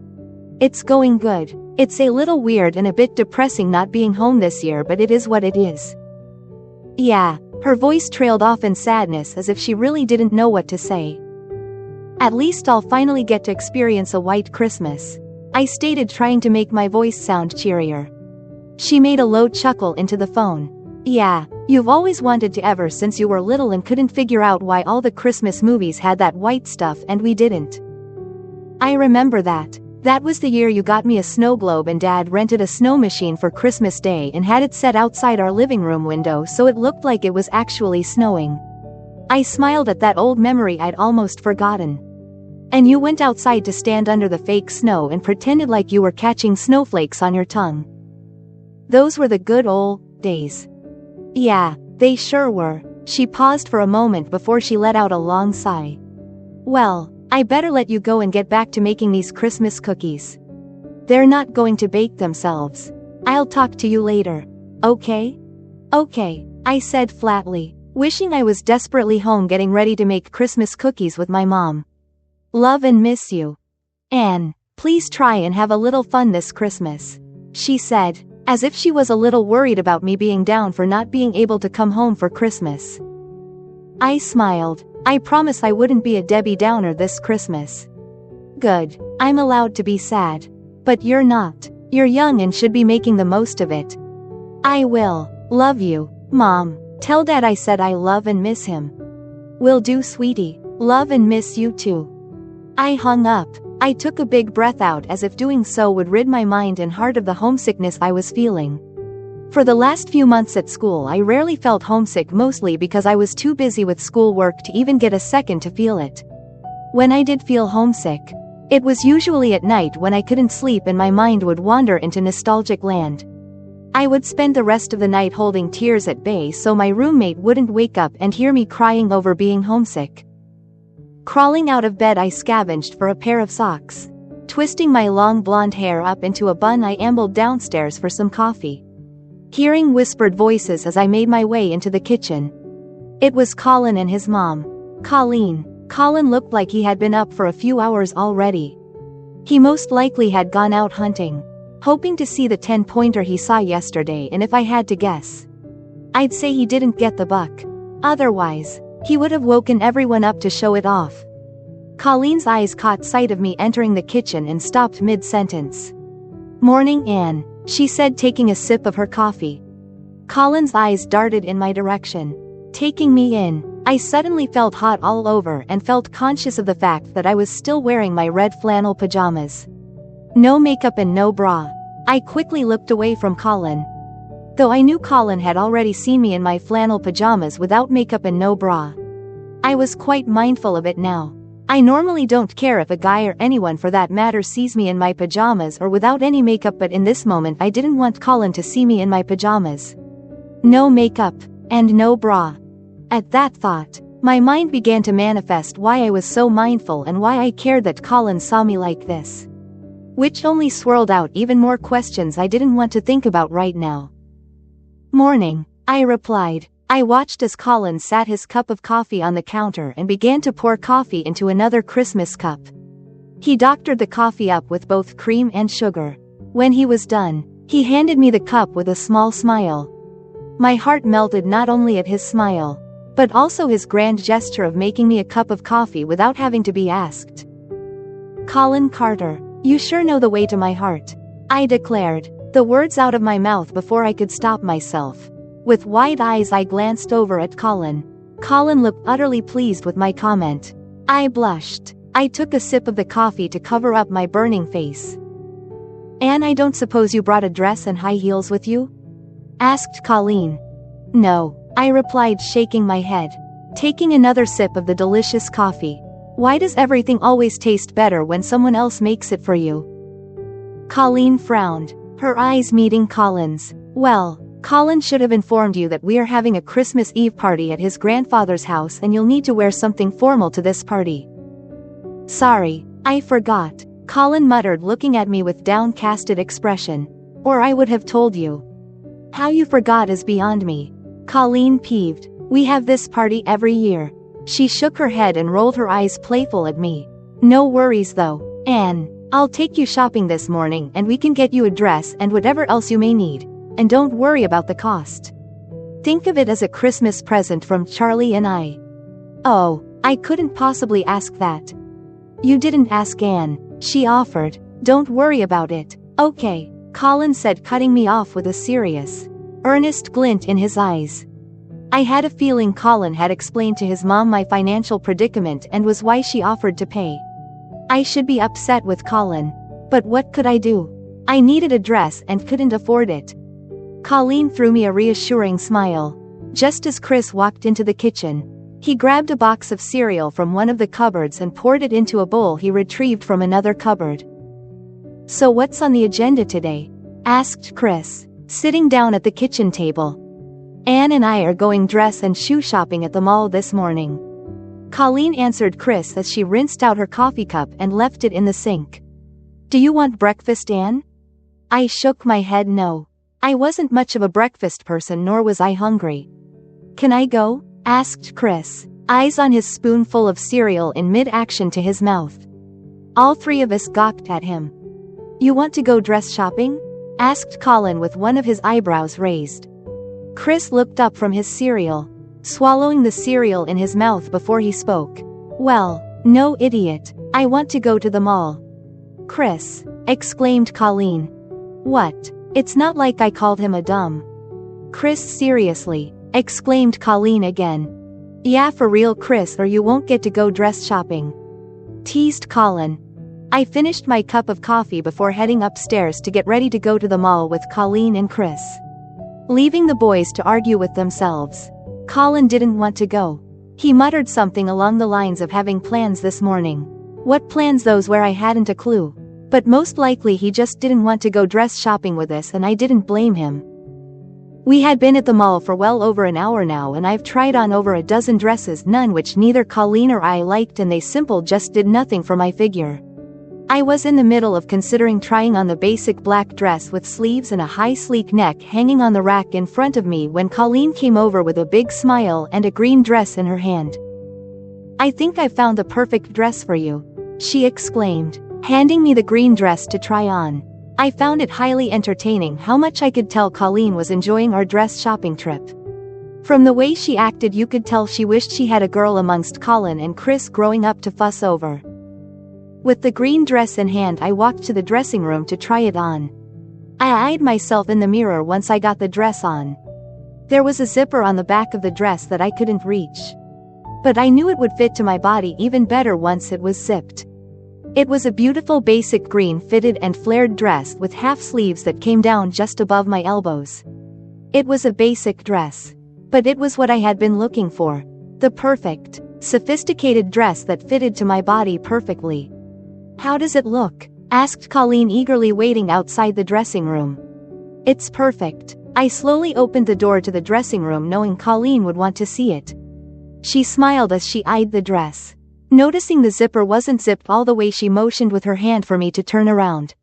It's going good. It's a little weird and a bit depressing not being home this year, but it is what it is. Yeah, her voice trailed off in sadness as if she really didn't know what to say. At least I'll finally get to experience a white Christmas, I stated, trying to make my voice sound cheerier. She made a low chuckle into the phone. Yeah, you've always wanted to ever since you were little and couldn't figure out why all the Christmas movies had that white stuff and we didn't. I remember that. That was the year you got me a snow globe and Dad rented a snow machine for Christmas Day and had it set outside our living room window so it looked like it was actually snowing. I smiled at that old memory I'd almost forgotten. And you went outside to stand under the fake snow and pretended like you were catching snowflakes on your tongue. Those were the good old days. Yeah, they sure were. She paused for a moment before she let out a long sigh. Well, I better let you go and get back to making these Christmas cookies. They're not going to bake themselves. I'll talk to you later. Okay? Okay, I said flatly, wishing I was desperately home getting ready to make Christmas cookies with my mom. Love and miss you. Anne, please try and have a little fun this Christmas, she said, as if she was a little worried about me being down for not being able to come home for Christmas. I smiled. I promise I wouldn't be a Debbie Downer this Christmas. Good, I'm allowed to be sad. But you're not. You're young and should be making the most of it. I will. Love you, Mom. Tell Dad I said I love and miss him. Will do, sweetie. Love and miss you too. I hung up. I took a big breath out as if doing so would rid my mind and heart of the homesickness I was feeling. For the last few months at school I rarely felt homesick, mostly because I was too busy with schoolwork to even get a second to feel it. When I did feel homesick, it was usually at night when I couldn't sleep and my mind would wander into nostalgic land. I would spend the rest of the night holding tears at bay so my roommate wouldn't wake up and hear me crying over being homesick. Crawling out of bed I scavenged for a pair of socks. Twisting my long blonde hair up into a bun I ambled downstairs for some coffee. Hearing whispered voices as I made my way into the kitchen. It was Colin and his mom. Colleen. Colin looked like he had been up for a few hours already. He most likely had gone out hunting, hoping to see the 10-pointer he saw yesterday, and if I had to guess, I'd say he didn't get the buck. Otherwise, he would have woken everyone up to show it off. Colleen's eyes caught sight of me entering the kitchen and stopped mid-sentence. Morning, Anne, she said, taking a sip of her coffee. Colin's eyes darted in my direction, taking me in. I suddenly felt hot all over and felt conscious of the fact that I was still wearing my red flannel pajamas. No makeup and no bra. I quickly looked away from Colin. Though I knew Colin had already seen me in my flannel pajamas without makeup and no bra, I was quite mindful of it now. I normally don't care if a guy or anyone for that matter sees me in my pajamas or without any makeup, but in this moment I didn't want Colin to see me in my pajamas. No makeup, and no bra. At that thought, my mind began to manifest why I was so mindful and why I cared that Colin saw me like this. Which only swirled out even more questions I didn't want to think about right now. Morning, I replied. I watched as Colin sat his cup of coffee on the counter and began to pour coffee into another Christmas cup. He doctored the coffee up with both cream and sugar. When he was done, he handed me the cup with a small smile. My heart melted not only at his smile, but also his grand gesture of making me a cup of coffee without having to be asked. Colin Carter, you sure know the way to my heart, I declared, the words out of my mouth before I could stop myself. With wide eyes I glanced over at Colin. Colin looked utterly pleased with my comment. I blushed. I took a sip of the coffee to cover up my burning face. Anne, I don't suppose you brought a dress and high heels with you? Asked Colleen. No, I replied, shaking my head. Taking another sip of the delicious coffee. Why does everything always taste better when someone else makes it for you? Colleen frowned, her eyes meeting Colin's. Well, Colin should have informed you that we are having a Christmas Eve party at his grandfather's house and you'll need to wear something formal to this party. Sorry, I forgot, Colin muttered, looking at me with downcasted expression. Or I would have told you. How you forgot is beyond me. Colleen peeved. We have this party every year. She shook her head and rolled her eyes playful at me. No worries though, Anne. I'll take you shopping this morning and we can get you a dress and whatever else you may need. And don't worry about the cost. Think of it as a Christmas present from Charlie and I. Oh, I couldn't possibly ask that. You didn't ask, Anne, she offered. Don't worry about it. Okay, Colin said, cutting me off with a serious, earnest glint in his eyes. I had a feeling Colin had explained to his mom my financial predicament and was why she offered to pay. I should be upset with Colin. But what could I do? I needed a dress and couldn't afford it. Colleen threw me a reassuring smile. Just as Chris walked into the kitchen, he grabbed a box of cereal from one of the cupboards and poured it into a bowl he retrieved from another cupboard. So what's on the agenda today? Asked Chris, sitting down at the kitchen table. Anne and I are going dress and shoe shopping at the mall this morning. Colleen answered Chris as she rinsed out her coffee cup and left it in the sink. Do you want breakfast, Anne? I shook my head no. I wasn't much of a breakfast person, nor was I hungry. Can I go? Asked Chris, eyes on his spoonful of cereal in mid-action to his mouth. All three of us gawked at him. You want to go dress shopping? Asked Colin with one of his eyebrows raised. Chris looked up from his cereal, swallowing the cereal in his mouth before he spoke. Well, no, idiot. I want to go to the mall. Chris, exclaimed Colleen. What? It's not like I called him a dumb. Chris, seriously, exclaimed Colleen again. Yeah, for real, Chris, or you won't get to go dress shopping. Teased Colin. I finished my cup of coffee before heading upstairs to get ready to go to the mall with Colleen and Chris, leaving the boys to argue with themselves. Colin didn't want to go. He muttered something along the lines of having plans this morning. What plans those were, I hadn't a clue. But most likely he just didn't want to go dress shopping with us, and I didn't blame him. We had been at the mall for well over an hour now, and I've tried on over a dozen dresses, none which neither Colleen or I liked, and they simple just did nothing for my figure. I was in the middle of considering trying on the basic black dress with sleeves and a high sleek neck hanging on the rack in front of me when Colleen came over with a big smile and a green dress in her hand. I think I've found the perfect dress for you, she exclaimed, handing me the green dress to try on. I found it highly entertaining how much I could tell Colleen was enjoying our dress shopping trip. From the way she acted, you could tell she wished she had a girl amongst Colin and Chris growing up to fuss over. With the green dress in hand, I walked to the dressing room to try it on. I eyed myself in the mirror once I got the dress on. There was a zipper on the back of the dress that I couldn't reach. But I knew it would fit to my body even better once it was zipped. It was a beautiful basic green fitted and flared dress with half sleeves that came down just above my elbows. It was a basic dress. But it was what I had been looking for. The perfect, sophisticated dress that fitted to my body perfectly. How does it look? Asked Colleen, eagerly waiting outside the dressing room. It's perfect. I slowly opened the door to the dressing room knowing Colleen would want to see it. She smiled as she eyed the dress. Noticing the zipper wasn't zipped all the way, she motioned with her hand for me to turn around.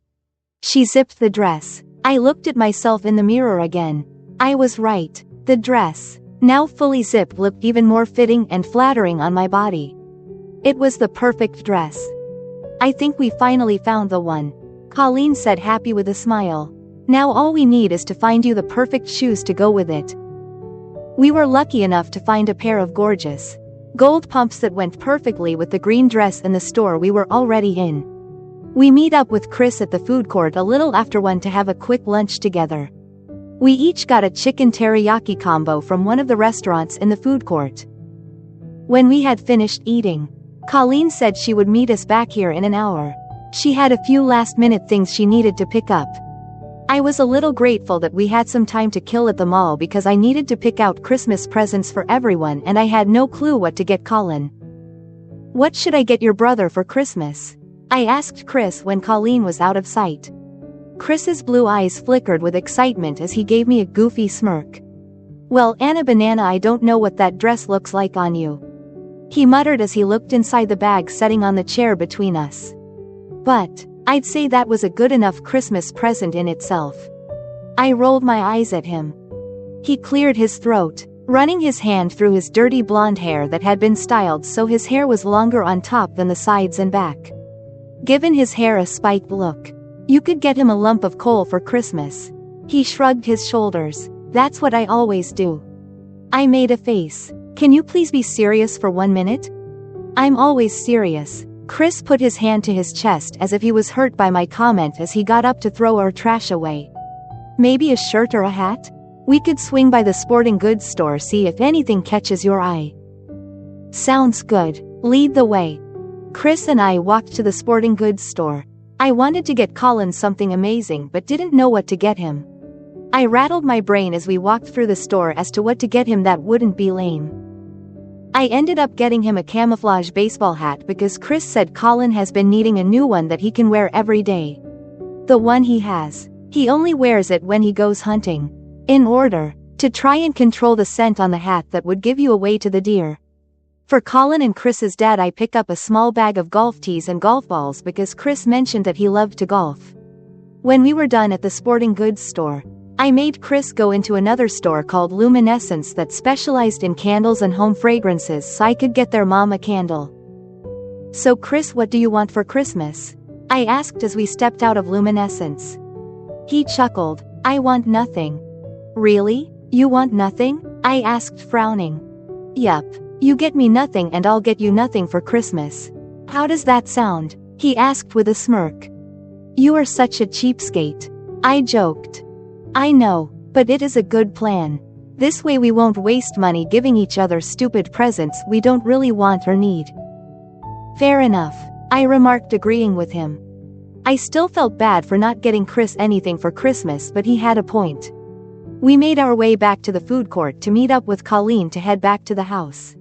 She zipped the dress. I looked at myself in the mirror again. I was right. The dress, now fully zipped, looked even more fitting and flattering on my body. It was the perfect dress. I think we finally found the one, Colleen said, happy with a smile. Now all we need is to find you the perfect shoes to go with it. We were lucky enough to find a pair of gorgeous gold pumps that went perfectly with the green dress in the store we were already in. We meet up with Chris at the food court a little after 1 to have a quick lunch together. We each got a chicken teriyaki combo from one of the restaurants in the food court. When we had finished eating, Colleen said she would meet us back here in an hour. She had a few last-minute things she needed to pick up. I was a little grateful that we had some time to kill at the mall because I needed to pick out Christmas presents for everyone and I had no clue what to get Colin. What should I get your brother for Christmas? I asked Chris when Colleen was out of sight. Chris's blue eyes flickered with excitement as he gave me a goofy smirk. Well, Anna Banana, I don't know what that dress looks like on you, he muttered as he looked inside the bag sitting on the chair between us. But I'd say that was a good enough Christmas present in itself. I rolled my eyes at him. He cleared his throat, running his hand through his dirty blonde hair that had been styled so his hair was longer on top than the sides and back, giving his hair a spiked look. You could get him a lump of coal for Christmas. He shrugged his shoulders. That's what I always do. I made a face. Can you please be serious for 1 minute? I'm always serious, Chris put his hand to his chest as if he was hurt by my comment as he got up to throw our trash away. Maybe a shirt or a hat? We could swing by the sporting goods store, see if anything catches your eye. Sounds good. Lead the way. Chris and I walked to the sporting goods store. I wanted to get Colin something amazing but didn't know what to get him. I rattled my brain as we walked through the store as to what to get him that wouldn't be lame. I ended up getting him a camouflage baseball hat because Chris said Colin has been needing a new one that he can wear every day. The one he has, he only wears it when he goes hunting. In order to try and control the scent on the hat that would give you away to the deer. For Colin and Chris's dad, I pick up a small bag of golf tees and golf balls because Chris mentioned that he loved to golf. When we were done at the sporting goods store, I made Chris go into another store called Luminescence that specialized in candles and home fragrances so I could get their mom a candle. So Chris, what do you want for Christmas? I asked as we stepped out of Luminescence. He chuckled. I want nothing. Really? You want nothing? I asked, frowning. Yup. You get me nothing and I'll get you nothing for Christmas. How does that sound? He asked with a smirk. You are such a cheapskate. I joked. I know, but it is a good plan. This way we won't waste money giving each other stupid presents we don't really want or need. Fair enough, I remarked, agreeing with him. I still felt bad for not getting Chris anything for Christmas, but he had a point. We made our way back to the food court to meet up with Colleen to head back to the house.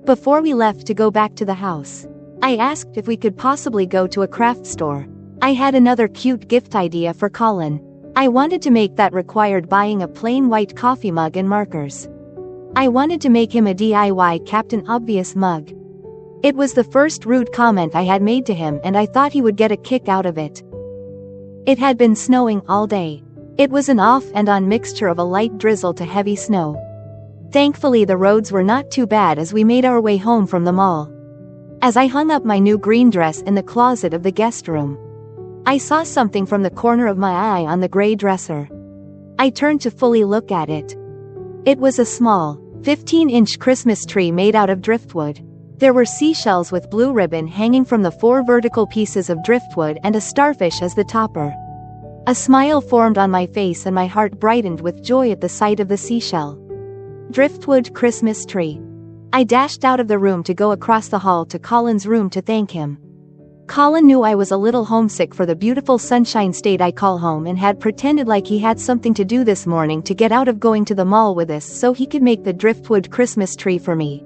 Before we left to go back to the house, I asked if we could possibly go to a craft store. I had another cute gift idea for Colin. I wanted to make that required buying a plain white coffee mug and markers. I wanted to make him a DIY Captain Obvious mug. It was the first rude comment I had made to him and I thought he would get a kick out of it. It had been snowing all day. It was an off and on mixture of a light drizzle to heavy snow. Thankfully the roads were not too bad as we made our way home from the mall. As I hung up my new green dress in the closet of the guest room, I saw something from the corner of my eye on the gray dresser. I turned to fully look at it. It was a small, 15-inch Christmas tree made out of driftwood. There were seashells with blue ribbon hanging from the 4 vertical pieces of driftwood and a starfish as the topper. A smile formed on my face and my heart brightened with joy at the sight of the seashell. Driftwood Christmas tree. I dashed out of the room to go across the hall to Colin's room to thank him. Colin knew I was a little homesick for the beautiful sunshine state I call home and had pretended like he had something to do this morning to get out of going to the mall with us so he could make the driftwood Christmas tree for me.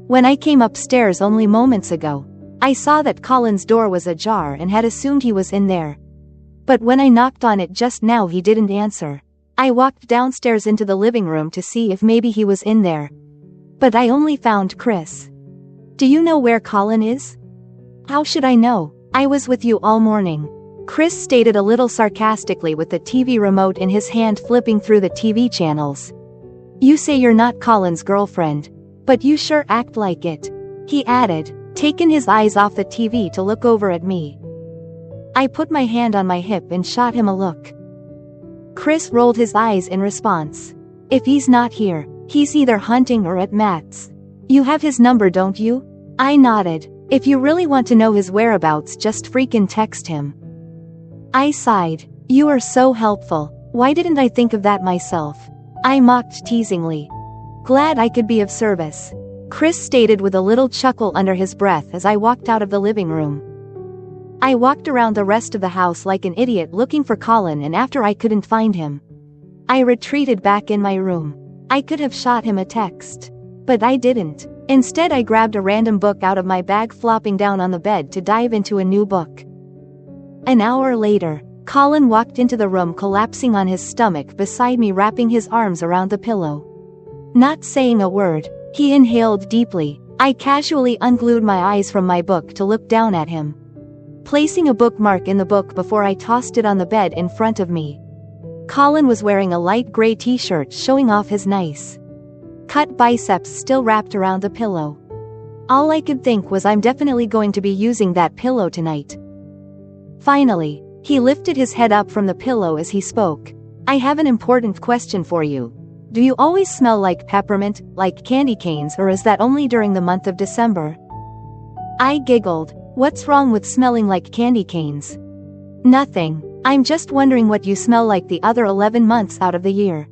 When I came upstairs only moments ago, I saw that Colin's door was ajar and had assumed he was in there. But when I knocked on it just now, he didn't answer. I walked downstairs into the living room to see if maybe he was in there. But I only found Chris. Do you know where Colin is? How should I know? I was with you all morning. Chris stated a little sarcastically with the TV remote in his hand, flipping through the TV channels. You say you're not Colin's girlfriend, but you sure act like it. He added, taking his eyes off the TV to look over at me. I put my hand on my hip and shot him a look. Chris rolled his eyes in response. If he's not here, he's either hunting or at Matt's. You have his number, don't you? I nodded. If you really want to know his whereabouts, just freaking text him. I sighed. You are so helpful. Why didn't I think of that myself? I mocked teasingly. Glad I could be of service. Chris stated with a little chuckle under his breath as I walked out of the living room. I walked around the rest of the house like an idiot looking for Colin, and after I couldn't find him, I retreated back in my room. I could have shot him a text, but I didn't. Instead, I grabbed a random book out of my bag, flopping down on the bed to dive into a new book. An hour later, Colin walked into the room, collapsing on his stomach beside me, wrapping his arms around the pillow. Not saying a word, he inhaled deeply. I casually unglued my eyes from my book to look down at him, placing a bookmark in the book before I tossed it on the bed in front of me. Colin was wearing a light gray t-shirt showing off his nice cut biceps still wrapped around the pillow. All I could think was, I'm definitely going to be using that pillow tonight. Finally, he lifted his head up from the pillow as he spoke. I have an important question for you. Do you always smell like peppermint, like candy canes, or is that only during the month of December? I giggled. What's wrong with smelling like candy canes? Nothing. I'm just wondering what you smell like the other 11 months out of the year.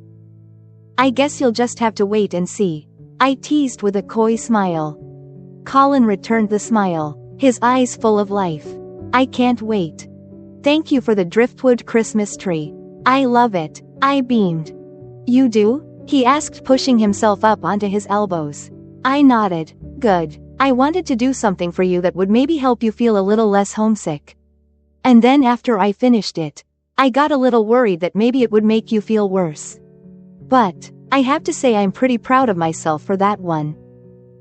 I guess you'll just have to wait and see. I teased with a coy smile. Colin returned the smile, his eyes full of life. I can't wait. Thank you for the driftwood Christmas tree. I love it. I beamed. You do? He asked, pushing himself up onto his elbows. I nodded. Good. I wanted to do something for you that would maybe help you feel a little less homesick. And then after I finished it, I got a little worried that maybe it would make you feel worse. But I have to say I'm pretty proud of myself for that one.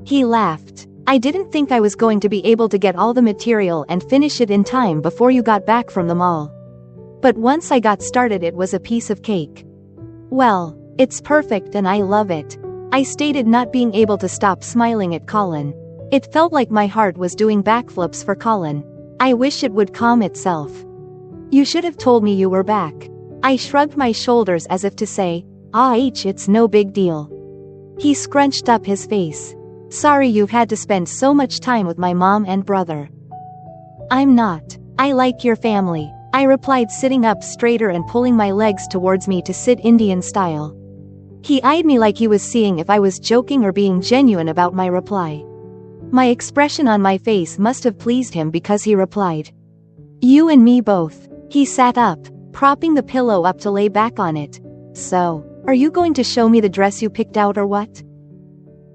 He laughed. I didn't think I was going to be able to get all the material and finish it in time before you got back from the mall. But once I got started, it was a piece of cake. Well, it's perfect and I love it, I stated, not being able to stop smiling at Colin. It felt like my heart was doing backflips for Colin. I wish it would calm itself. You should have told me you were back. I shrugged my shoulders as if to say, it's no big deal. He scrunched up his face. Sorry you've had to spend so much time with my mom and brother. I'm not. I like your family, I replied, sitting up straighter and pulling my legs towards me to sit Indian style. He eyed me like he was seeing if I was joking or being genuine about my reply. My expression on my face must have pleased him because he replied, You and me both. He sat up, propping the pillow up to lay back on it. So, are you going to show me the dress you picked out or what?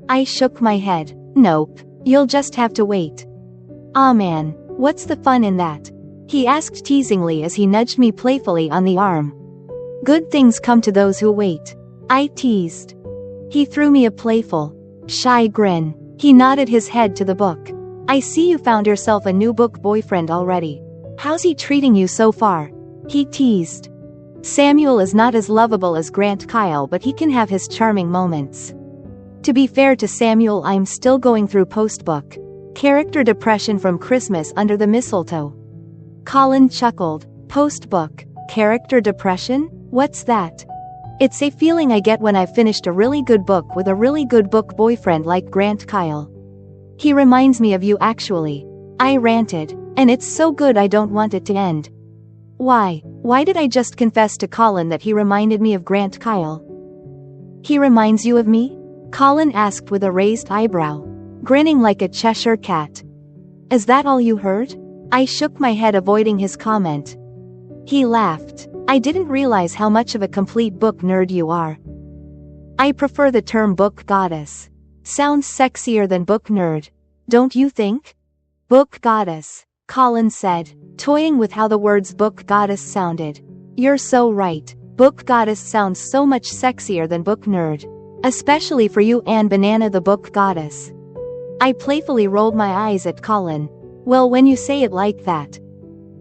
I shook my head. Nope. You'll just have to wait. Aw man, what's the fun in that? He asked teasingly as he nudged me playfully on the arm. Good things come to those who wait, I teased. He threw me a playful, shy grin. He nodded his head to the book. I see you found yourself a new book boyfriend already. How's he treating you so far? He teased. Samuel is not as lovable as Grant Kyle, but he can have his charming moments. To be fair to Samuel, I'm still going through post-book character depression from Christmas Under the Mistletoe. Colin chuckled. Post-book character depression? What's that? It's a feeling I get when I've finished a really good book with a really good book boyfriend like Grant Kyle. He reminds me of you actually, I ranted, and it's so good I don't want it to end. Why did I just confess to Colin that he reminded me of Grant Kyle? He reminds you of me? Colin asked with a raised eyebrow, grinning like a Cheshire cat. Is that all you heard? I shook my head, avoiding his comment. He laughed. I didn't realize how much of a complete book nerd you are. I prefer the term book goddess. Sounds sexier than book nerd. Don't you think? Book goddess, Colin said, toying with how the words book goddess sounded. You're so right. Book goddess sounds so much sexier than book nerd. Especially for you and Banana the book goddess. I playfully rolled my eyes at Colin. Well, when you say it like that.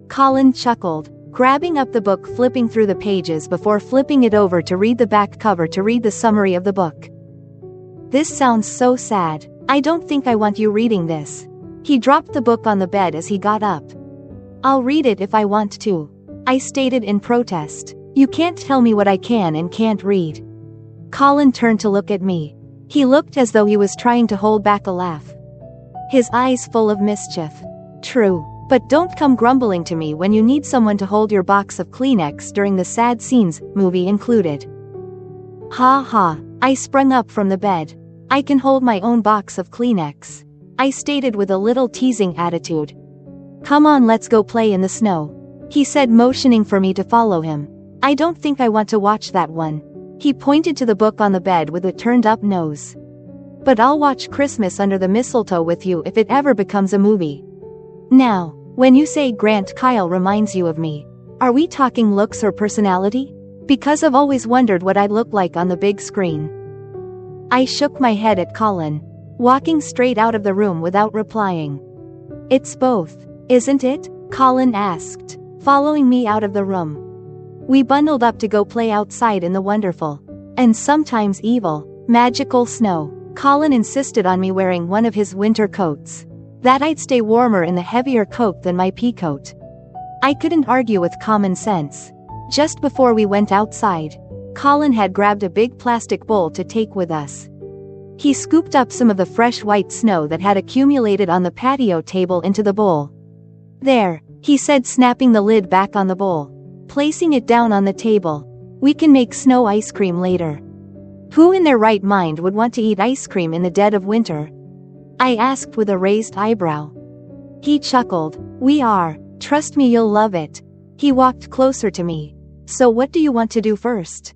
Colin chuckled, grabbing up the book, flipping through the pages before flipping it over to read the back cover to read the summary of the book. This sounds so sad. I don't think I want you reading this. He dropped the book on the bed as he got up. I'll read it if I want to, I stated in protest. You can't tell me what I can and can't read. Colin turned to look at me. He looked as though he was trying to hold back a laugh. His eyes full of mischief. True. But don't come grumbling to me when you need someone to hold your box of Kleenex during the sad scenes, movie included. Ha ha, I sprung up from the bed. I can hold my own box of Kleenex, I stated with a little teasing attitude. Come on, let's go play in the snow, he said, motioning for me to follow him. I don't think I want to watch that one. He pointed to the book on the bed with a turned up nose. But I'll watch Christmas Under the Mistletoe with you if it ever becomes a movie. Now, when you say Grant Kyle reminds you of me, are we talking looks or personality? Because I've always wondered what I'd look like on the big screen. I shook my head at Colin, walking straight out of the room without replying. It's both, isn't it? Colin asked, following me out of the room. We bundled up to go play outside in the wonderful, and sometimes evil, magical snow. Colin insisted on me wearing one of his winter coats. That I'd stay warmer in the heavier coat than my pea coat. I couldn't argue with common sense. Just before we went outside, Colin had grabbed a big plastic bowl to take with us. He scooped up some of the fresh white snow that had accumulated on the patio table into the bowl. "There," he said, snapping the lid back on the bowl. Placing it down on the table. "We can make snow ice cream later." "Who in their right mind would want to eat ice cream in the dead of winter?" I asked with a raised eyebrow. He chuckled. "We are. Trust me, you'll love it." He walked closer to me. "So what do you want to do first?"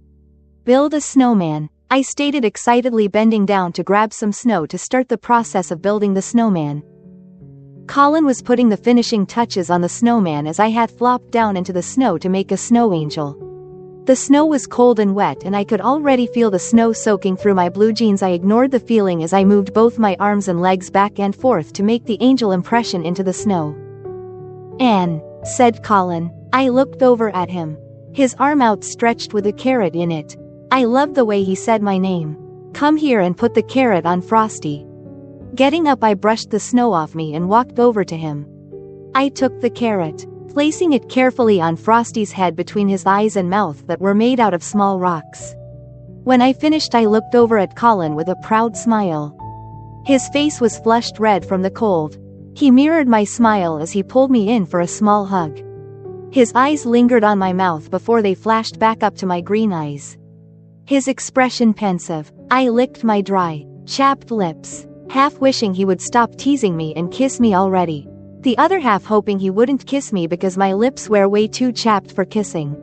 "Build a snowman," I stated excitedly, bending down to grab some snow to start the process of building the snowman. Colin was putting the finishing touches on the snowman as I had flopped down into the snow to make a snow angel. The snow was cold and wet, and I could already feel the snow soaking through my blue jeans. I ignored the feeling as I moved both my arms and legs back and forth to make the angel impression into the snow. "Anne," said Colin. I looked over at him. His arm outstretched with a carrot in it. I loved the way he said my name. "Come here and put the carrot on Frosty." Getting up, I brushed the snow off me and walked over to him. I took the carrot, placing it carefully on Frosty's head between his eyes and mouth that were made out of small rocks. When I finished, I looked over at Colin with a proud smile. His face was flushed red from the cold. He mirrored my smile as he pulled me in for a small hug. His eyes lingered on my mouth before they flashed back up to my green eyes. His expression pensive. I licked my dry, chapped lips, half wishing he would stop teasing me and kiss me already. The other half hoping he wouldn't kiss me because my lips were way too chapped for kissing.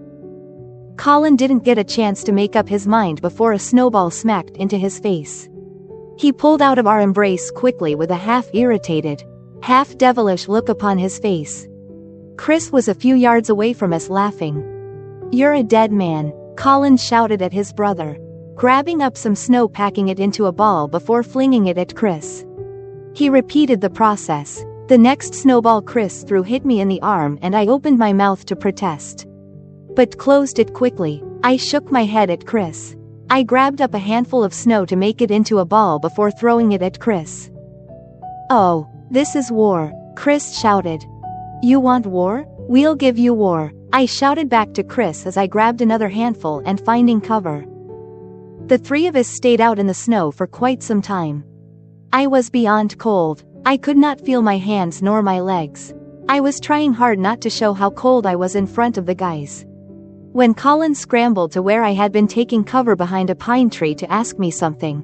Colin didn't get a chance to make up his mind before a snowball smacked into his face. He pulled out of our embrace quickly with a half-irritated, half-devilish look upon his face. Chris was a few yards away from us, laughing. "You're a dead man," Colin shouted at his brother, grabbing up some snow, packing it into a ball before flinging it at Chris. He repeated the process. The next snowball Chris threw hit me in the arm, and I opened my mouth to protest, but closed it quickly. I shook my head at Chris. I grabbed up a handful of snow to make it into a ball before throwing it at Chris. "Oh, this is war," Chris shouted. "You want war? We'll give you war," I shouted back to Chris as I grabbed another handful and finding cover. The three of us stayed out in the snow for quite some time. I was beyond cold. I could not feel my hands nor my legs. I was trying hard not to show how cold I was in front of the guys. When Colin scrambled to where I had been taking cover behind a pine tree to ask me something,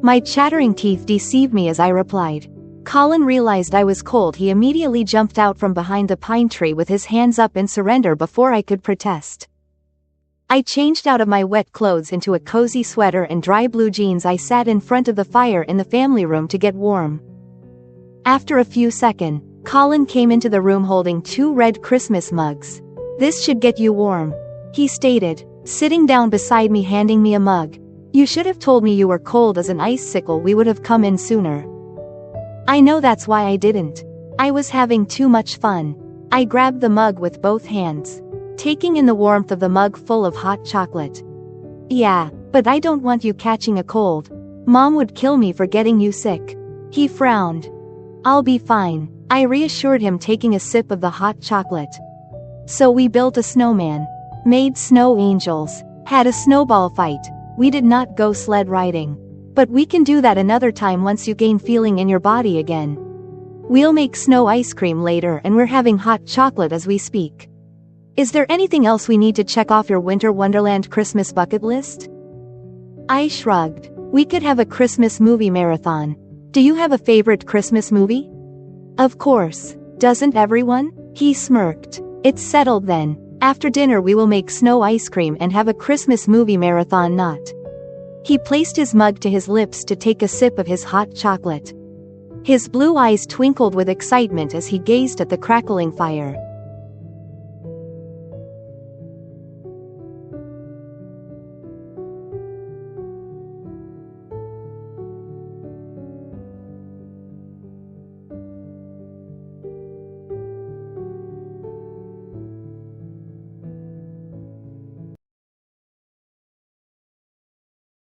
my chattering teeth deceived me as I replied. Colin realized I was cold. He immediately jumped out from behind the pine tree with his hands up in surrender before I could protest. I changed out of my wet clothes into a cozy sweater and dry blue jeans. I sat in front of the fire in the family room to get warm. After a few seconds, Colin came into the room holding 2 red Christmas mugs. "This should get you warm," he stated, sitting down beside me, handing me a mug. "You should have told me you were cold as an icicle. We would have come in sooner." I know that's why I didn't. I was having too much fun. I grabbed the mug with both hands, taking in the warmth of the mug full of hot chocolate. "Yeah, but I don't want you catching a cold. Mom would kill me for getting you sick." He frowned. "I'll be fine," I reassured him, taking a sip of the hot chocolate. So we built a snowman, made snow angels, had a snowball fight. We did not go sled riding. But we can do that another time once you gain feeling in your body again. We'll make snow ice cream later, and we're having hot chocolate as we speak. Is there anything else we need to check off your Winter Wonderland Christmas bucket list? I shrugged. We could have a Christmas movie marathon. Do you have a favorite Christmas movie? Of course. Doesn't everyone? He smirked. It's settled then. After dinner we will make snow ice cream and have a Christmas movie marathon. Not. He placed his mug to his lips to take a sip of his hot chocolate. His blue eyes twinkled with excitement as he gazed at the crackling fire.